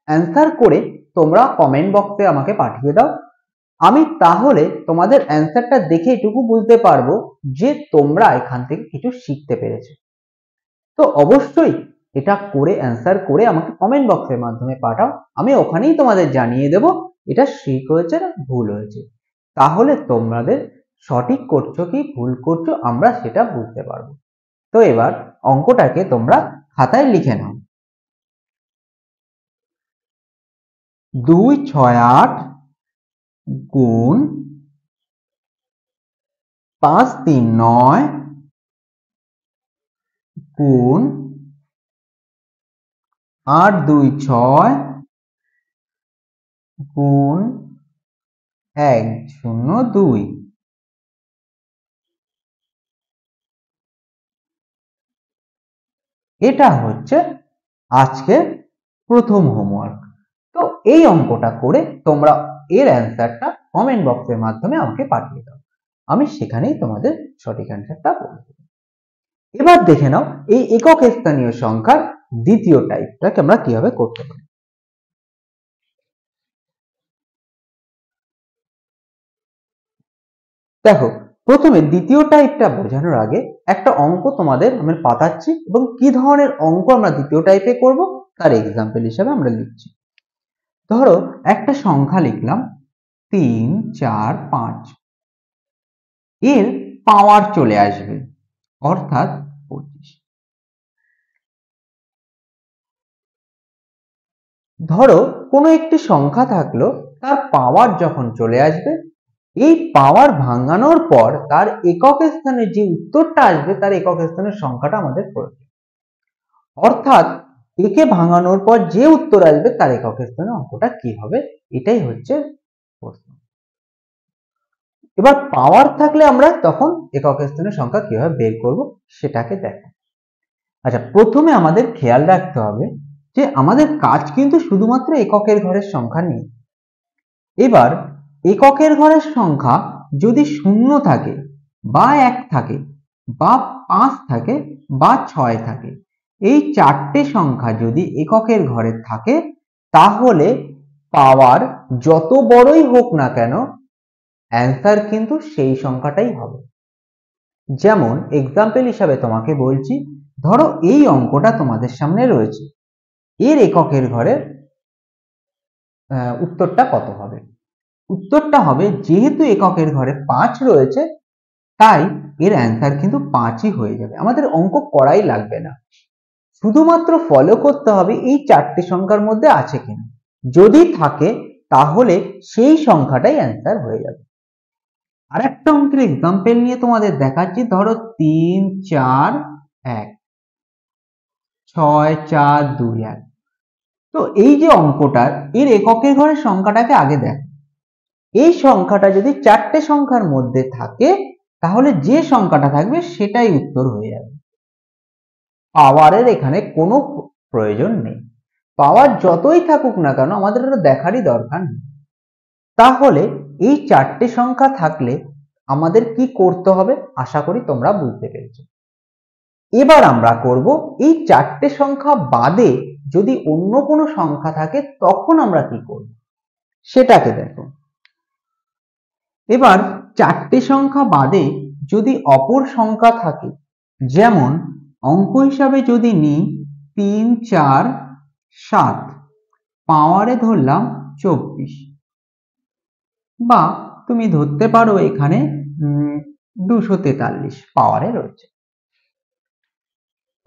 অ্যান্সার করে তোমরা কমেন্ট বক্সে আমাকে পাঠিয়ে দাও। আমি তাহলে তোমাদের অ্যান্সারটা দেখে এটুকু বুঝতে পারবো যে তোমরা এখান থেকে কিছু শিখতে পেরেছো। তো অবশ্যই এটা করে অ্যান্সার করে আমাকে কমেন্ট বক্সের মাধ্যমে পাঠাও, আমি ওখানেই তোমাদের জানিয়ে দেব এটা ঠিক হয়েছে না ভুল হয়েছে। তাহলে তোমাদের সঠিক করছো কি ভুল করছো আমরা সেটা বুঝতে পারবো। তো এবার অঙ্কটাকে তোমরা খাতায় লিখে নাও। 2, 6, 8 গুণ 5, 3, 9 গুণ 8, 2, 6 গুণ 1, 0, 2। এটা হচ্ছে আজকে প্রথম হোমওয়ার্ক। তো এই অঙ্কটা করে তোমরা এর অ্যান্সারটা কমেন্ট বক্সের মাধ্যমে আমাকে পাঠিয়ে দাও, আমি সেখানেই তোমাদের সঠিক অ্যান্সারটা বলে দেব। এবার দেখে নাও এই একক স্থানীয় সংখ্যার দ্বিতীয় টাইপটাকে আমরা কিভাবে করতে পারি। দেখো, প্রথমে দ্বিতীয় টাইপটা বোঝানোর আগে একটা অঙ্ক তোমাদের আমি পাঠাচ্ছি এবং কি ধরনের অঙ্ক আমরা দ্বিতীয় টাইপে করব তার এক্সাম্পল হিসেবে আমরা লিখছি। ধরো একটা সংখ্যা লিখলাম 3, 4, 5, এর পাওয়ার চলে আসবে অর্থাৎ 25। ধরো কোনো একটি সংখ্যা থাকলো, তার পাওয়ার যখন চলে আসবে, এই পাওয়ার ভাঙানোর পর তার একক স্থানে যে উত্তরটা আসবে তার একক স্থানের সংখ্যাটা আমাদের প্রয়োজন। অর্থাৎ একে ভাঙানোর পর যে উত্তর আসবে তার একক স্থানে অঙ্কটা কি হবে, এটাই হচ্ছে প্রশ্ন। এবার পাওয়ার থাকলে আমরা তখন একক স্থানের সংখ্যা কিভাবে বের করব সেটাকে দেখো। আচ্ছা, প্রথমে আমাদের খেয়াল রাখতে হবে যে আমাদের কাজ কিন্তু শুধুমাত্র এককের ঘরের সংখ্যা নিয়ে। এবার এককের ঘরের সংখ্যা যদি 0 থাকে বা 1 থাকে বা 5 থাকে বা 6 থাকে, এই চারটে সংখ্যা যদি এককের ঘরে থাকে তাহলে পাওয়ার যত বড়ই হোক না কেন অ্যান্সার কিন্তু সেই সংখ্যাটাই হবে। যেমন এক্সাম্পল হিসাবে তোমাকে বলছি, ধরো এই অঙ্কটা তোমাদের সামনে রয়েছে, এর এককের ঘরের উত্তরটা কত হবে? উত্তরটা হবে, যেহেতু এককের ঘরে 5 রয়েছে তাই এর অ্যান্সার কিন্তু 5ই হয়ে যাবে, আমাদের অঙ্ক করাই লাগবে না। শুধুমাত্র ফলো করতে হবে এই চারটে সংখ্যার মধ্যে আছে কিনা, যদি থাকে তাহলে সেই সংখ্যাটাই অ্যান্সার হয়ে যাবে। আর একটা অঙ্কের এক্সাম্পল নিয়ে তোমাদের দেখাচ্ছি। ধরো 3 4 1 6 4 2 1। তো এই যে অঙ্কটার এর এককের ঘরের সংখ্যাটাকে আগে দেখো। এই সংখ্যাটা যদি চারটে সংখ্যার মধ্যে থাকে তাহলে যে সংখ্যাটা থাকবে সেটাই উত্তর হয়ে যাবে। পাওয়ারের এখানে কোনো প্রয়োজন নেই, পাওয়ার যতই থাকুক না কেন আমাদের এটা দেখারই দরকার নেই। তাহলে এই চারটে সংখ্যা থাকলে আমাদের কি করতে হবে আশা করি তোমরা বুঝতে পেরেছো। এবার আমরা করব এই চারটে সংখ্যা বাদে যদি অন্য কোনো সংখ্যা থাকে তখন আমরা কি করব সেটাকে দেখো। এবার চারটে সংখ্যা বাদে যদি অপর সংখ্যা থাকে, যেমন অঙ্ক হিসাবে যদি নিই 3 4 7, পাওয়ারে ধরলাম 24, বা তুমি ধরতে পারো এখানে 243 পাওয়ারে রয়েছে।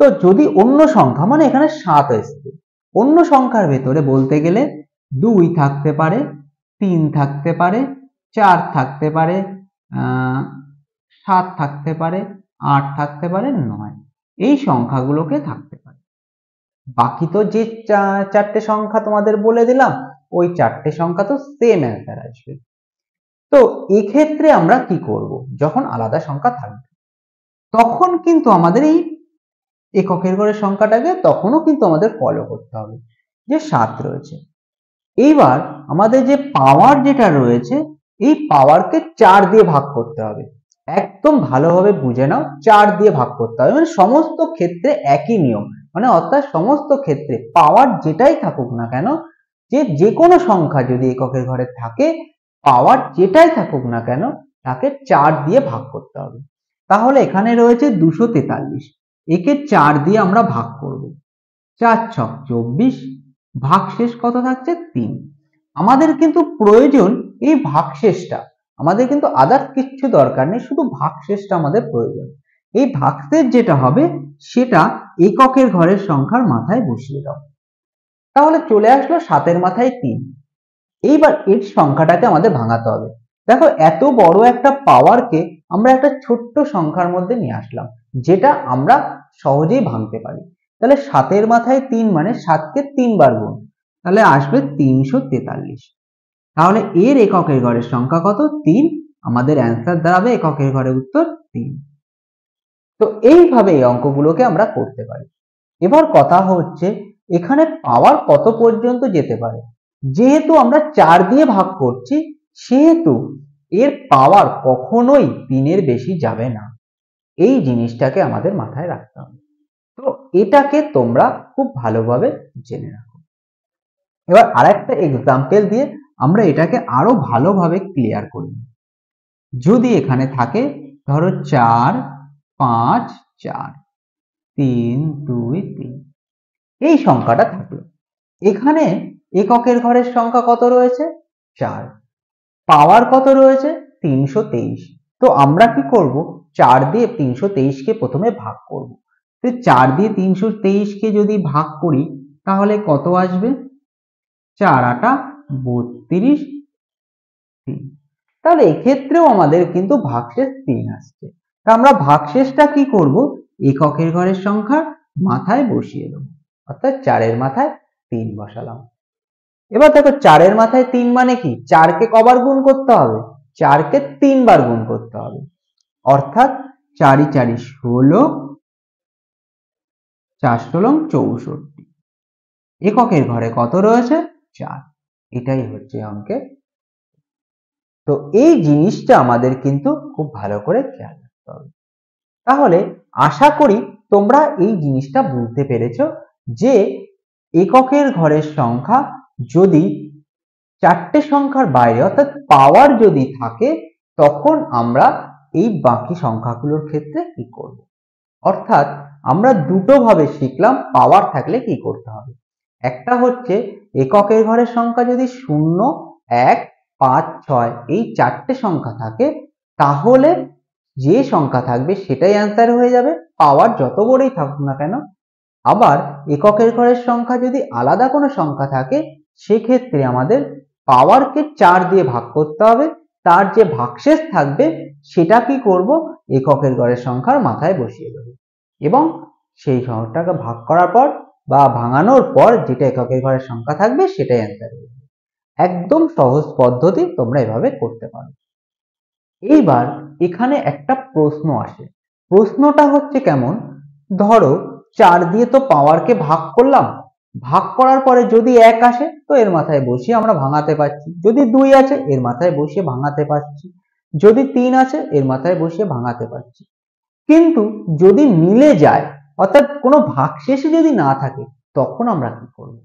তো যদি অন্য সংখ্যা মানে এখানে 7 এসছে, অন্য সংখ্যার ভেতরে বলতে গেলে 2 থাকতে পারে, 3 থাকতে পারে, 4 থাকতে পারে, 7 থাকতে পারে, 8 থাকতে পারে, 9 এই সংখ্যাগুলোকে থাকতে পারে। বাকি তো যে চারটে সংখ্যা তোমাদের বলে দিলাম ওই চারটে সংখ্যা তো সেম অ্যান্সার আসবে। তো এক্ষেত্রে আমরা কি করব, যখন আলাদা সংখ্যা থাকবে তখন কিন্তু আমাদের এই এককের ঘরের সংখ্যাটাকে তখনও কিন্তু আমাদের ফলো করতে হবে যে 7 রয়েছে। এইবার আমাদের যে পাওয়ার যেটা রয়েছে এই পাওয়ারকে 4 দিয়ে ভাগ করতে হবে। একদম ভালোভাবে বুঝে নাও, 4 দিয়ে ভাগ করতে হবে, মানে সমস্ত ক্ষেত্রে একই নিয়ম, মানে অর্থাৎ সমস্ত ক্ষেত্রে পাওয়ার যেটাই থাকুক না কেন, যে কোনো সংখ্যা যদি এককের ঘরে থাকে পাওয়ার যেটাই থাকুক না কেন তাকে 4 দিয়ে ভাগ করতে হবে। তাহলে এখানে রয়েছে 243, একে 4 দিয়ে আমরা ভাগ করব, 4 ছক 24, ভাগশেষ কত থাকছে 3। আমাদের কিন্তু প্রয়োজন এই ভাগশেষটা, আমাদের কিন্তু আদার্স কিচ্ছু দরকার নেই, শুধু ভাগশেষটা আমাদের প্রয়োজন। এই ভাগশেষ যেটা হবে সেটা এককের ঘরের সংখ্যার মাথায় বসিয়ে দাও। তাহলে চলে আসলো 7 মাথায় 3। এইবার এর সংখ্যাটাকে আমাদের ভাঙাতে হবে। দেখো এত বড় একটা পাওয়ারকে আমরা একটা ছোট্ট সংখ্যার মধ্যে নিয়ে আসলাম যেটা আমরা সহজেই ভাঙতে পারি। তাহলে 7 মাথায় 3 মানে 7কে 3 বার গুণ, তাহলে আসবে 343। তাহলে এর এককের ঘরের সংখ্যা কত 3, আমাদের অ্যান্সার দাঁড়াবে এককের ঘরের উত্তর 3। তো এইভাবে এই অঙ্কগুলোকে আমরা করতে পারি। এবার কথা হচ্ছে এখানে পাওয়ার কত পর্যন্ত যেতে পারে। যেহেতু আমরা 4 দিয়ে ভাগ করছি সেহেতু এর পাওয়ার কখনোই 3-এর বেশি যাবে না, এই জিনিসটাকে আমাদের মাথায় রাখতে হবে। তো এটাকে তোমরা খুব ভালোভাবে জেনে রাখো। এবার আরেকটা এক্সাম্পল দিয়ে আমরা এটাকে আরো ভালোভাবে ক্লিয়ার করি। যদি এখানে থাকে ধরো 4 5 4 3 2 3, এই সংখ্যাটা থাকলো। এখানে এককের ঘরের সংখ্যা কত রয়েছে 4, পাওয়ার কত রয়েছে 323। তো আমরা কি করব 4 দিয়ে 323 কে প্রথমে ভাগ করব। তো 4 দিয়ে 323 কে যদি ভাগ করি তাহলে কত আসবে 4 8 32 3। তাহলে এক্ষেত্রেও আমাদের কিন্তু ভাগশেষ 3 আসছে। তা আমরা ভাগশেষটা কি করব এককের ঘরের সংখ্যার মাথায় বসিয়ে দেব, অর্থাৎ 4 মাথায় 3 বসালাম। এবার দেখো 4 মাথায় 3 মানে কি 4 কে কবার গুণ করতে হবে 4 কে 3 বার গুণ করতে হবে, অর্থাৎ 4 4 16, 4 16 64। এককের ঘরে কত রয়েছে 4, এটাই হচ্ছে অঙ্কের। তো এই জিনিসটা আমাদের কিন্তু খুব ভালো করে খেয়াল রাখতে হবে। তাহলে আশা করি তোমরা এই জিনিসটা বুঝতে পেরেছো যে এককের ঘরের সংখ্যা যদি চারটে সংখ্যার বাইরে অর্থাৎ পাওয়ার যদি থাকে তখন আমরা এই বাকি সংখ্যাগুলোর ক্ষেত্রে কি করব। অর্থাৎ আমরা দুটো ভাবে শিখলাম পাওয়ার থাকলে কি করতে হবে। একটা হচ্ছে এককের ঘরের সংখ্যা যদি 0 1 5 6 এই চারটে সংখ্যা থাকে তাহলে যে সংখ্যা থাকবে সেটাই অ্যান্সার হয়ে যাবে, পাওয়ার যত বড়ই থাকুক না কেন আবার এককের ঘরের সংখ্যা যদি আলাদা কোনো সংখ্যা থাকে সেক্ষেত্রে আমাদের পাওয়ারকে 4 দিয়ে ভাগ করতে হবে, তার যে ভাগশেষ থাকবে সেটা কি করব, এককের ঘরের সংখ্যার মাথায় বসিয়ে দেব এবং সেই সংখ্যাটাকে ভাগ করার পর বা ভাঙানোর পর যেটা এককের ঘরের সংখ্যা থাকবে সেটাই অ্যান্সার হবে। একদম সহজ পদ্ধতি, তোমরা এভাবে করতে পারো। এইবার এখানে একটা প্রশ্ন আসে, প্রশ্নটা হচ্ছে কেমন, ধরো 4 দিয়ে তো পাওয়ারকে ভাগ করলাম, ভাগ করার পরে যদি 1 আসে তো এর মাথায় বসিয়ে আমরা ভাঙাতে পারছি, যদি 2 আছে এর মাথায় বসিয়ে ভাঙাতে পারছি, যদি 3 আছে এর মাথায় বসিয়ে ভাঙাতে পারছি। কিন্তু যদি মিলে যায় অর্থাৎ কোনো ভাগশেষই যদি না থাকে তখন আমরা কি করব?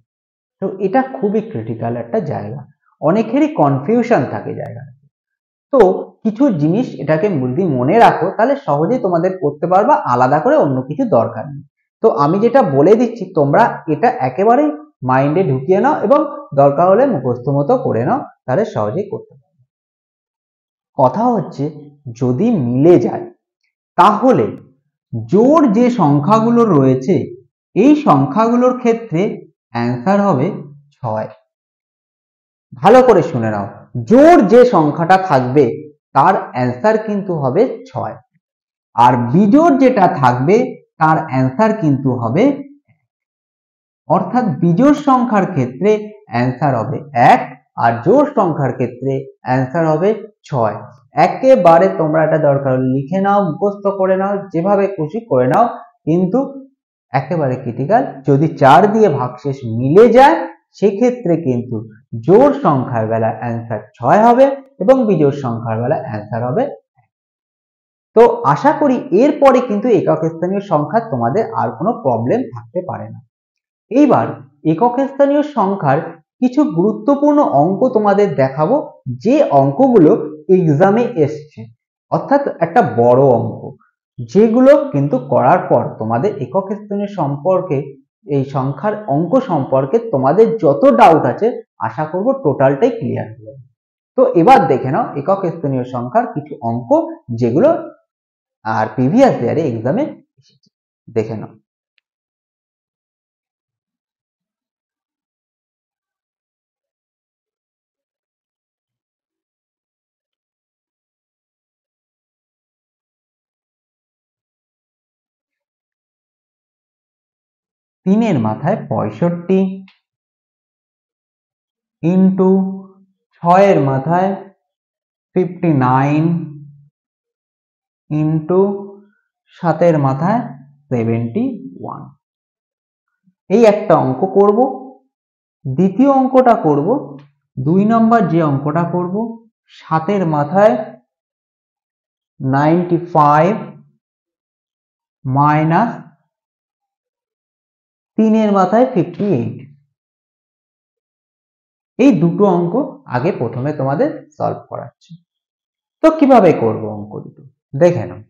তো এটা খুবই ক্রিটিক্যাল একটা জায়গা, অনেকেরই কনফিউশন থাকে জায়গাটা। তো কিছু জিনিস এটাকে যদি মনে রাখো তাহলে সহজেই তোমাদের করতে পারবা, আলাদা করে অন্য কিছু দরকার নেই। তো আমি যেটা বলে দিচ্ছি তোমরা এটা একেবারেই মাইন্ডে ঢুকিয়ে নাও এবং দরকার হলে মুখস্থ মতো করে নাও, তাহলে সহজেই করতে পারবে। কথা হচ্ছে যদি মিলে যায় তাহলে জোড় যে সংখ্যাগুলো রয়েছে এই সংখ্যাগুলোর ক্ষেত্রে অ্যান্সার হবে 6। ভালো করে শুনে নাও, জোড় যে সংখ্যাটা থাকবে তার অ্যান্সার কিন্তু হবে 6, আর বিজোড় যেটা থাকবে তার অ্যান্সার কিন্তু হবে 1। অর্থাৎ বিজোড় সংখ্যার ক্ষেত্রে অ্যান্সার হবে 1 আর জোড় সংখ্যার ক্ষেত্রে অ্যান্সার হবে 6। একেবারে তোমরা এটা দরকার লিখে নাও, মুখস্থ করে নাও, যেভাবে খুশি করে নাও, কিন্তু একেবারে ক্রিটিক্যাল, যদি 4 দিয়ে ভাগশেষ মিলে যায় সেক্ষেত্রে কিন্তু জোড় সংখ্যার বেলা অ্যান্সার 6 হবে এবং বিজোড় সংখ্যার বেলা অ্যান্সার হবে 1। তো আশা করি এরপরে কিন্তু একক স্থানীয় সংখ্যা তোমাদের আর কোনো প্রবলেম থাকতে পারে না। এইবার একক স্থানীয় সংখ্যার কিছু গুরুত্বপূর্ণ অঙ্ক তোমাদের দেখাবো, যে অঙ্কগুলো এক্সামে এসছে, অর্থাৎ একটা বড় অঙ্ক, যেগুলো কিন্তু করার পর তোমাদের একক স্থানীয় সম্পর্কে, এই সংখ্যার অঙ্ক সম্পর্কে তোমাদের যত ডাউট আছে আশা করব টোটালটাই ক্লিয়ার হয়ে যাবে। তো এবার দেখে নাও একক স্থানীয় সংখ্যার কিছু অঙ্ক যেগুলো আর প্রিভিয়াস ইয়ারে এক্সামে এসেছে, দেখে নাও। তিনের মাথায় 65 ইন্টু 6-এর মাথায় 59 ইন্টু 7-এর মাথায় 71। এই একটা অঙ্ক করব। দ্বিতীয় অঙ্কটা করব, 2 নম্বর যে অঙ্কটা করব, 7-এর মাথায় 95 মাইনাস 3-এর মাথায় 58। এই দুটো অঙ্ক আগে প্রথমে তোমাদের সলভ করাচ্ছি। তো কিভাবে করব অঙ্ক দুটো দেখে নাও।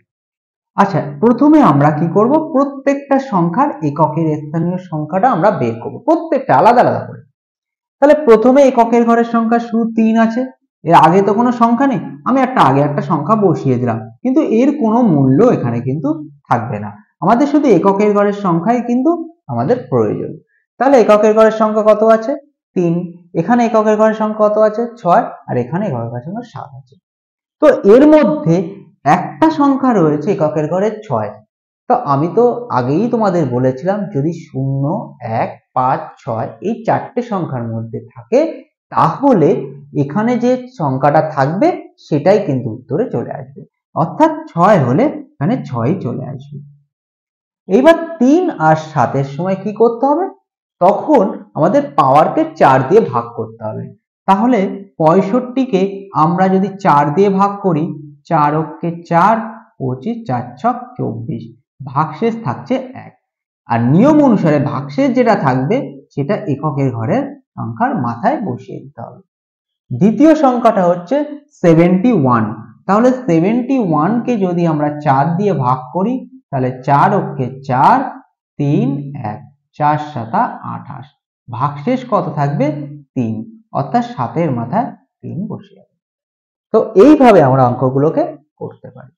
আচ্ছা, প্রথমে আমরা কি করব, প্রত্যেকটা সংখ্যার এককের স্থানীয় সংখ্যাটা আমরা বের করব, প্রত্যেকটা আলাদা আলাদা করে। তাহলে প্রথমে এককের ঘরের সংখ্যা শুধু 3 আছে, এর আগে তো কোনো সংখ্যা নেই, আমি আগে একটা সংখ্যা বসিয়ে দিলাম, কিন্তু এর কোনো মূল্য এখানে কিন্তু থাকবে না, আমাদের শুধু এককের ঘরের সংখ্যাই কিন্তু আমাদের প্রয়োজন। তাহলে এককের ঘরের সংখ্যা কত আছে, 3, এখানে এককের ঘরের সংখ্যা কত আছে, 6, আর এখানে এককের ঘরের সংখ্যা 7 আছে। তো এর মধ্যে একটা সংখ্যা রয়েছে এককের ঘরে 6। তো আমি তো আগেই তোমাদের বলেছিলাম যদি 0, 1, 5, 6 এই চারটে সংখ্যার মধ্যে থাকে তাহলে এখানে যে সংখ্যাটা থাকবে সেটাই কিন্তু উত্তরে চলে আসবে, অর্থাৎ 6 হলে এখানে 6ই চলে আসবে। এইবার 3 আর 7-এর সময় কি করতে হবে, তখন আমাদের পাওয়ারকে 4 দিয়ে ভাগ করতে হবে। তাহলে 65-কে আমরা যদি 4 দিয়ে ভাগ করি, 4 অক্ষে 4, 25, 4 ছক 24, ভাগশেষ থাকছে 1। আর নিয়ম অনুসারে ভাগশেষ যেটা থাকবে সেটা এককের ঘরের সংখ্যার মাথায় বসিয়ে দিতে হবে। দ্বিতীয় সংখ্যাটা হচ্ছে 71, তাহলে 71-কে যদি আমরা 4 দিয়ে ভাগ করি তাহলে 4 অক্ষে 4, 3, 1, 4 7 28, ভাগশেষ কত থাকবে 3, অর্থাৎ 7-এর মাথায় 3 বসে যাবে। তো এইভাবে আমরা অঙ্কগুলোকে করতে পারি।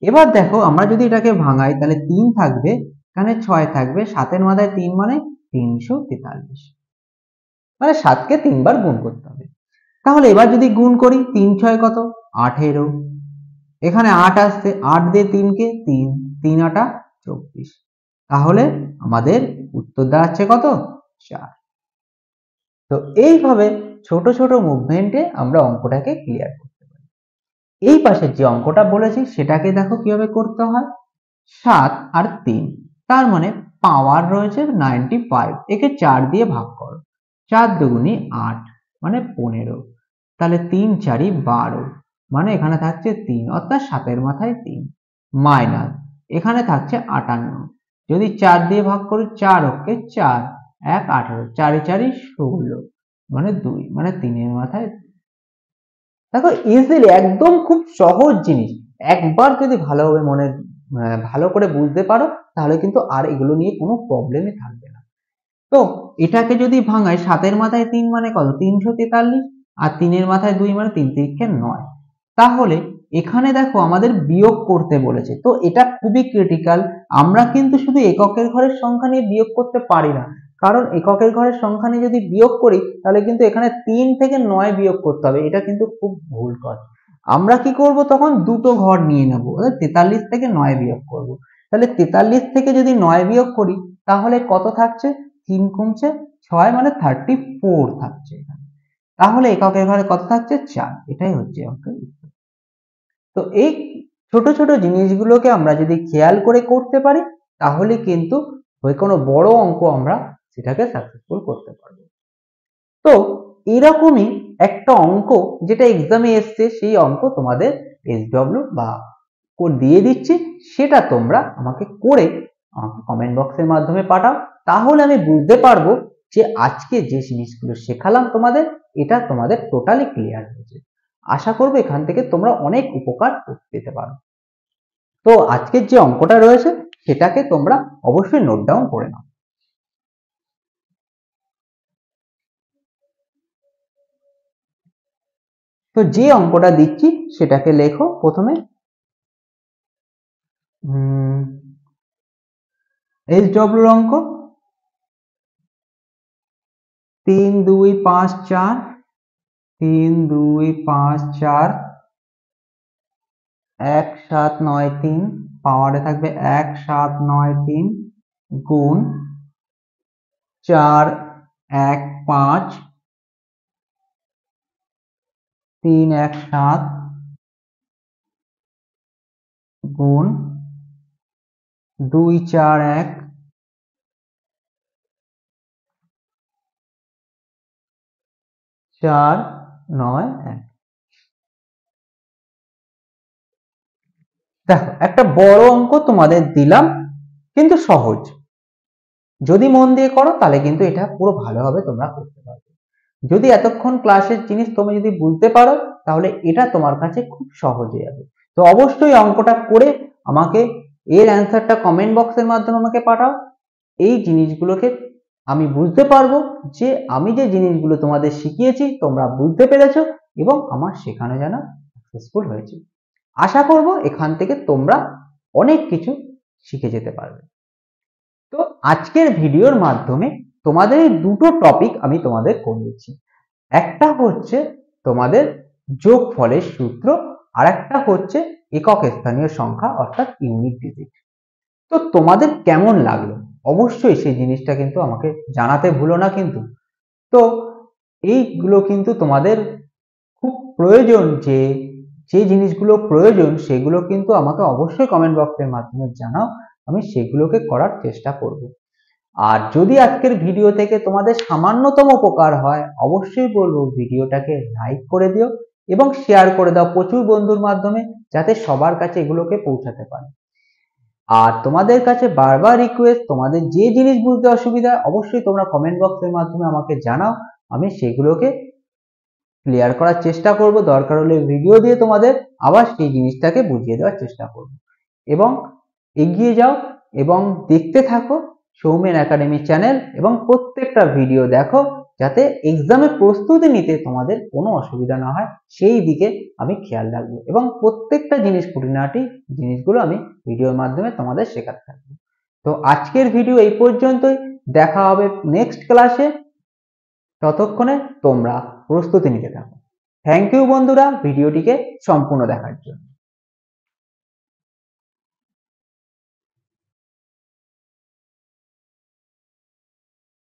এবার দেখো আমরা যদি এটাকে ভাঙাই তাহলে 3 থাকবে এখানে 6 থাকবে, 7 মাথায় 3 মানে 343, মানে 7কে 3 বার গুণ করতে হবে। তাহলে এবার যদি গুণ করি 3 6 কত 18, এখানে 8 আসছে, 8 দিয়ে 3কে 3, 3 8 24, তাহলে আমাদের উত্তর দাঁড়াচ্ছে কত 4। তো এইভাবে ছোট ছোট মুভমেন্টে আমরা অঙ্কটাকে ক্লিয়ার করতে পারি। এই পাশে যে অঙ্কটা বলেছি সেটাকে দেখো কিভাবে করতে হয়। 7 আর 3, তার মানে পাওয়ার রয়েছে 95, একে 4 দিয়ে ভাগ করো, 4 দুগুণী 8 মানে 15, তাহলে 3 4 12, মানে এখানে থাকছে 3, অর্থাৎ 7 মাথায় 3, মাইনাস এখানে থাকছে 58, যদি 4 দিয়ে ভাগ করি 4 অক্ষে 4, 1 18, 4 4 16, মানে 2, মানে 3 মাথায়। দেখো ইজিলি একদম খুব সহজ জিনিস, একবার যদি ভালোভাবে ভালো করে বুঝতে পারো তাহলে কিন্তু আর এগুলো নিয়ে কোনো প্রবলেমই থাকবে না। তো এটাকে যদি ভাঙাই 7 মাথায় 3 মানে কত 343, আর 3 মাথায় 2 মানে 3 3 9, তাহলে এখানে দেখো আমাদের বিয়োগ করতে বলেছে, তো এটা খুবই ক্রিটিক্যাল। আমরা কিন্তু শুধু এককের ঘরের সংখ্যা নিয়ে বিয়োগ করতে পারি না, কারণ এককের ঘরের সংখ্যা নিয়ে যদি বিয়োগ করি তাহলে কিন্তু এখানে 3 থেকে 9 বিয়োগ করতে হবে, এটা কিন্তু খুব ভুল কথা। আমরা কি করব তখন দুটো ঘর নিয়ে নেব, 43 থেকে 9 বিয়োগ করব। তাহলে 43 থেকে যদি 9 বিয়োগ করি তাহলে কত থাকছে, 3 কমছে 6, মানে 34 থাকছে এখানে। তাহলে এককের ঘরে কত থাকছে 4, এটাই হচ্ছে অঙ্কের উত্তর। তো এই ছোট ছোট জিনিসগুলোকে আমরা যদি খেয়াল করে করতে পারি তাহলে কিন্তু ওই কোনো বড় অঙ্ক আমরা সেটাকে সাকসেসফুল করতে পারবো। তো এরকমই একটা অঙ্ক যেটা এক্সামে এসছে, সেই অঙ্ক তোমাদের এসডব্লিউ বা কোড দিয়ে দিচ্ছি, সেটা তোমরা আমাকে করে আমাকে কমেন্ট বক্সের মাধ্যমে পাঠাও, তাহলে আমি বুঝতে পারবো যে আজকে যে জিনিসগুলো শেখালাম তোমাদের এটা তোমাদের টোটালি ক্লিয়ার হয়েছে। আশা করবো এখান থেকে তোমরা অনেক উপকার পেতে পারো। তো আজকের যে অঙ্কটা রয়েছে সেটাকে তোমরা অবশ্যই নোট ডাউন করে নাও। তো যে অঙ্কটা দিচ্ছি সেটাকে লেখো প্রথমে। এসডব্লিউর অঙ্ক 3 2 5 4, 3 2 5 4, 1 7 9 3, পাওয়ারে থাকবে 1 7 9 3, গুণ 4 1 5, 3 1 7, গুণ 2 4 1, 4 9 1। দেখো একটা বড় অঙ্ক তোমাদের দিলাম, কিন্তু সহজ, যদি মন দিয়ে করো তাহলে কিন্তু এটা পুরো ভালোভাবে তোমরা করতে পারবে। যদি এতক্ষণ ক্লাসের জিনিস তুমি যদি বুঝতে পারো তাহলে এটা তোমার কাছে খুব সহজ হয়ে যাবে। তো অবশ্যই অঙ্কটা করে আমাকে এর অ্যান্সারটা কমেন্ট বক্সের মাধ্যমে আমাকে পাঠাও। এই জিনিসগুলোকে আমি বুঝতে পারবো যে আমি যে জিনিসগুলো তোমাদের শিখিয়েছি তোমরা বুঝতে পেরেছো এবং আমার শেখানো যেন সাকসেসফুল হয়েছে। আশা করব এখান থেকে তোমরা অনেক কিছু শিখে যেতে পারবে। তো আজকের ভিডিওর মাধ্যমে তোমাদের এই দুটো টপিক আমি তোমাদের করিয়েছি, একটা হচ্ছে তোমাদের যোগফলের সূত্র, আর একটা হচ্ছে একক স্থানীয় সংখ্যা অর্থাৎ ইউনিট ডিজিট। তো তোমাদের কেমন লাগলো অবশ্যই সেই জিনিসটা কিন্তু আমাকে জানাতে ভুলো না কিন্তু। তো এইগুলো কিন্তু তোমাদের খুব প্রয়োজন, যে যে জিনিসগুলো প্রয়োজন সেগুলো কিন্তু আমাকে অবশ্যই কমেন্ট বক্সের মাধ্যমে জানাও, আমি সেগুলোকে করার চেষ্টা করব। আর যদি আজকের ভিডিও থেকে তোমাদের সামান্যতম উপকার হয় অবশ্যই বলবো ভিডিওটাকে লাইক করে দিও এবং শেয়ার করে দাও প্রচুর বন্ধুর মাধ্যমে, যাতে সবার কাছে এগুলোকে পৌঁছাতে পারে। আর তোমাদের কাছে বারবার রিকোয়েস্ট, তোমাদের যে জিনিস বুঝতে অসুবিধা অবশ্যই তোমরা কমেন্ট বক্সের মাধ্যমে আমাকে জানাও, আমি সেগুলোকে ক্লিয়ার করার চেষ্টা করব, দরকার হলে ভিডিও দিয়ে তোমাদের আবার সেই জিনিসটাকে বুঝিয়ে দেওয়ার চেষ্টা করব। এবং এগিয়ে যাও এবং দেখতে থাকো সৌমেন একাডেমি চ্যানেল এবং প্রত্যেকটা ভিডিও দেখো, যাতে এক্সামে প্রস্তুতি নিতে তোমাদের কোনো অসুবিধা না হয় সেই দিকে আমি খেয়াল রাখবো এবং প্রত্যেকটা জিনিস খুঁটিনাটি জিনিসগুলো আমি ভিডিওর মাধ্যমে তোমাদের শেখাতে থাকবো। তো আজকের ভিডিও এই পর্যন্তই, দেখা হবে নেক্সট ক্লাসে। ততক্ষণে তোমরা প্রস্তুতি নিতে থাকো। থ্যাংক ইউ বন্ধুরা ভিডিওটিকে সম্পূর্ণ দেখার জন্য।